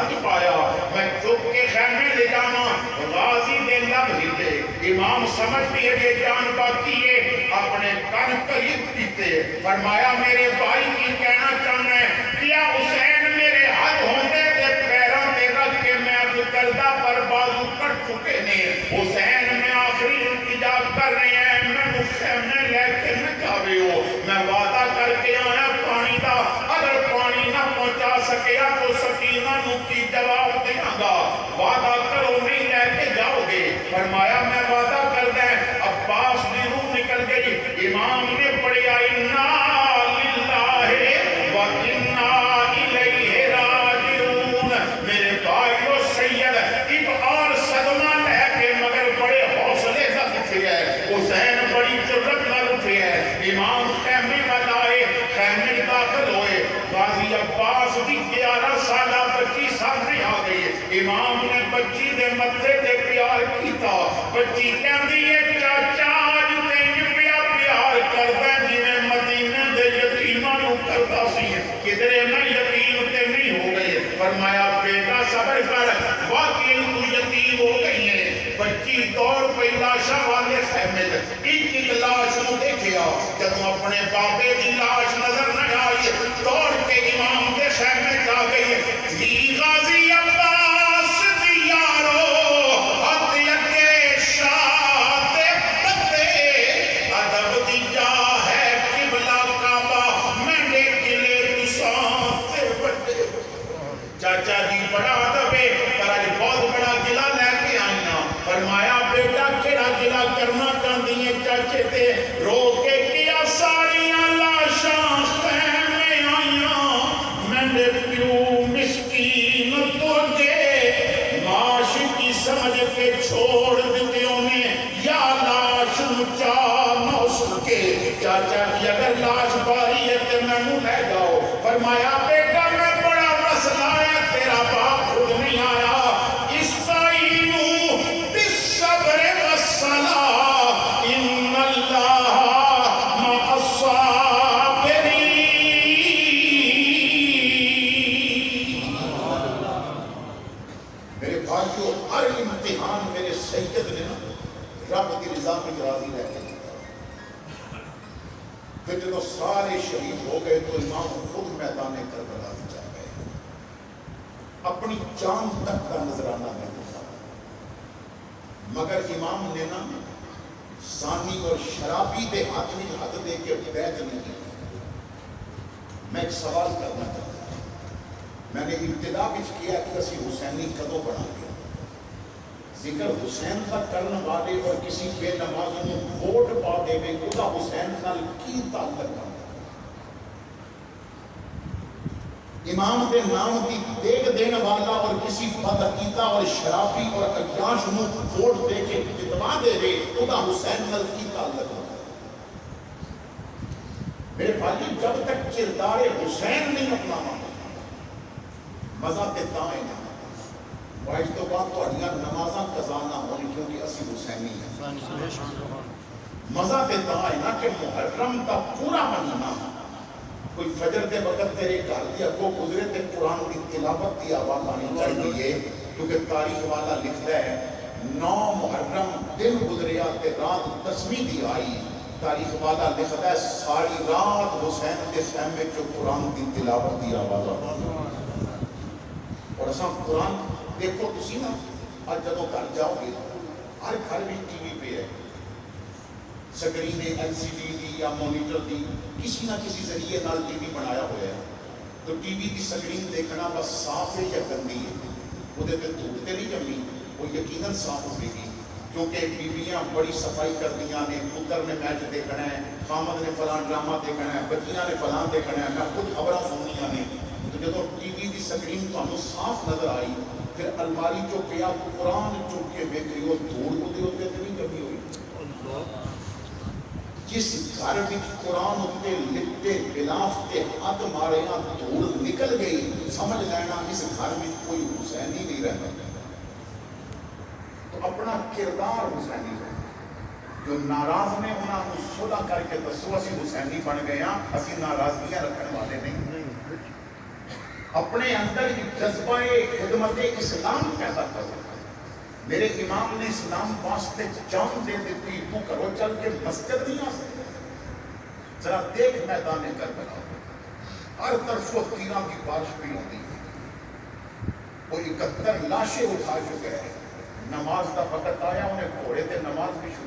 حج پایا میں چپ کے خیمے لے جانا غازی دے لب ہلے امام سمجھ بھی ہے جان باقی ہے اپنے کن قریب پیتے فرمایا میرے بھائی کی کہنا چاہنا ہے کیا حسین میرے حد ہوندے تے پیروں تے رکھ کے میں اب کردہ پر بازو کٹ چکے نے حسین میں آخری التجا کر رہے ہیں میں خیمے لے کے نہ جاوے ہو میں وعدہ کر کے آیا پانی دا اگر پانی نہ پہنچا سکیا تو سکینہ نو کی جواب دیاں گا وعدہ کرو نہیں لے کے جاؤ گے فرمایا میں وعدہ کر دیں عباس نے روح نکل گئی امام نے پڑھی اِنَّا لِلَّهِ وَإِنَّا إِلَيْهِ رَاجِعُونَ میرے بھائیو سید ایک اور صدمہ لے کے مگر بڑے حوصلے سے اٹھے ہے حسین بڑی جرت نہ اٹھے ہے امام خیمے میں آئے خیمے داخل ہوئے غازی عباس بھی 11 سالہ بچی سامنے آ گئی امام نے بچی دے متھے دے پیار کیتا بچی کہندی ہے چاچا آج تینج پیا پیار کردا جویں مدینے دے یتیماں نوں کردا سی کدھرے میں یتیم تے نہیں ہو گئے فرمایا بیٹا صبر کر واقعی تو یتیم ہو گئی ہے بچی دوڑ پئی لاشاں والے خیمے ایک لاش نو دیکھیا جب اپنے بابے دی لاش نظر نہ آئی دوڑ کے امام دے خیمے جا گئی جی غازی عباس دی یارو ہاتھ اگے شاہ تے پتے ادب دی جا ہے قبلہ کعبہ میں قلعے تساں تے بڑے چاچا جی بڑا ادب ہے پر اج بہت بڑا قلعہ لے کے آئینا فرمایا بیٹا کیڑا قلعہ کرنا چاہندی ہے چاچے تے رو کے کیا ساریاں لاشاں خیمے آئیاں میں پیو مسکین تجھے معاش کی سمجھ کے چھوڑ دیتے انہیں یا لاش مچا نہ سکے چاچا جی اگر لاش باری ہے تو میں منہ لے جاؤ فرمایا بیٹا میں بڑا مسئلہ ہے تیرا باپ خود نہیں آیا استعینوا بالصبر والصلاۃ ان اللہ مع الصابرین میرے بھائیو ہر امتحان میرے سید نے رب کی رضا میں راضی رہ کے دیتا پھر جب سارے شہید ہو گئے تو امام خود میدان کربلا میں جا گئے اپنی جان تک کا نذرانہ میں دیتا مگر امام نے نا زانی اور شرابی دے ہاتھ میں ہاتھ دے کے بیعت نہیں کی میں ایک سوال کرنا چاہتا ہوں میں نے ابتدا بھی کیا کہ اسی حسینی کدوں بنا گیا ذکر حسین کا کرنے والے اور کسی بے نمازوں میں ووٹ پا دے میں خدا حسین نال کی تعلق ہے امام دے نام کی دیکھ دینے والا اور کسی بدعقیدہ اور شرابی اور عیاش میں ووٹ دے کے جتوا دے رہے خدا حسین نال کی تعلق ہے میرے بھائی جب تک کردار حسین نہیں اپنانا مزہ دیتا ہے نا وائز تو بات تو اڑیاں نمازاں قضا نہ ہونی کیونکہ اسی حسینی ہیں مزہ دیتا ہے نا کہ محرم کا پورا مہینہ کوئی فجر دے وقت تیرے گھر دی اگوں گزرے تے قرآن کی تلاوت کی آواز آنی چاہیے کیونکہ تاریخ والا لکھتا ہے 9 محرم دن گزریا تے رات 10ویں دی آئی تاریخ والا لکھتا ہے ساری رات حسین کے خیمے جو قرآن کی تلاوت کی آواز آتی اور ایسا قرآن دیکھو تسی نا آج جدوں گھر جاؤ گے ہر گھر بھی ٹی وی پہ ہے سکرین ایل سی ڈی دی یا مونیٹر دی کسی نہ کسی ذریعے نال ٹی وی بنایا ہوا ہے تو ٹی وی کی سکرین دیکھنا بس صاف ہے یا گندی ہے وہ دے دھوپ تے نہیں جمی وہ یقیناً صاف ہوئے گی کیونکہ بیویاں بڑی صفائی کر دیا نے پتر نے میچ دیکھنا ہے خامد نے فلاں ڈرامہ دیکھنا ہے بچیاں نے فلاں دیکھنا ہے میں خود خبریں سننیاں نے تو جدوں ٹی وی کی سکرین تو صاف نظر آئی پھر الماری جو پیا قرآن چوک کے دیکھ رہی ہو دھوڑ کو دے ہوتے نہیں کبھی ہوئی جس گھر وچ قرآن اتے لکھتے خلاف تے ہاتھ مارے ہاں دھوڑ نکل گئی سمجھ لینا اس گھر میں کوئی حسینی نہیں رہتا تو اپنا کردار حسینی ہے جو ناراض نے انہاں کو صلح کر کے دسو اسی حسینی بن گئے ہاں اسی ناراضگیاں رکھنے والے نہیں اپنے اندر ایک جذبہ خدمت اسلام پیدا کرو. میرے امام نے اسلام واسطے جان دے دیتی, تو کرو چل کے مسجد نہیں آ سکتا. ذرا دیکھ میدان کربلا, ہر طرف وہ تیروں کی بارش بھی ہوتی ہے. وہ 71 لاشیں اٹھا چکے ہیں. نماز کا وقت آیا, انہیں گھوڑے تے نماز بھی شروع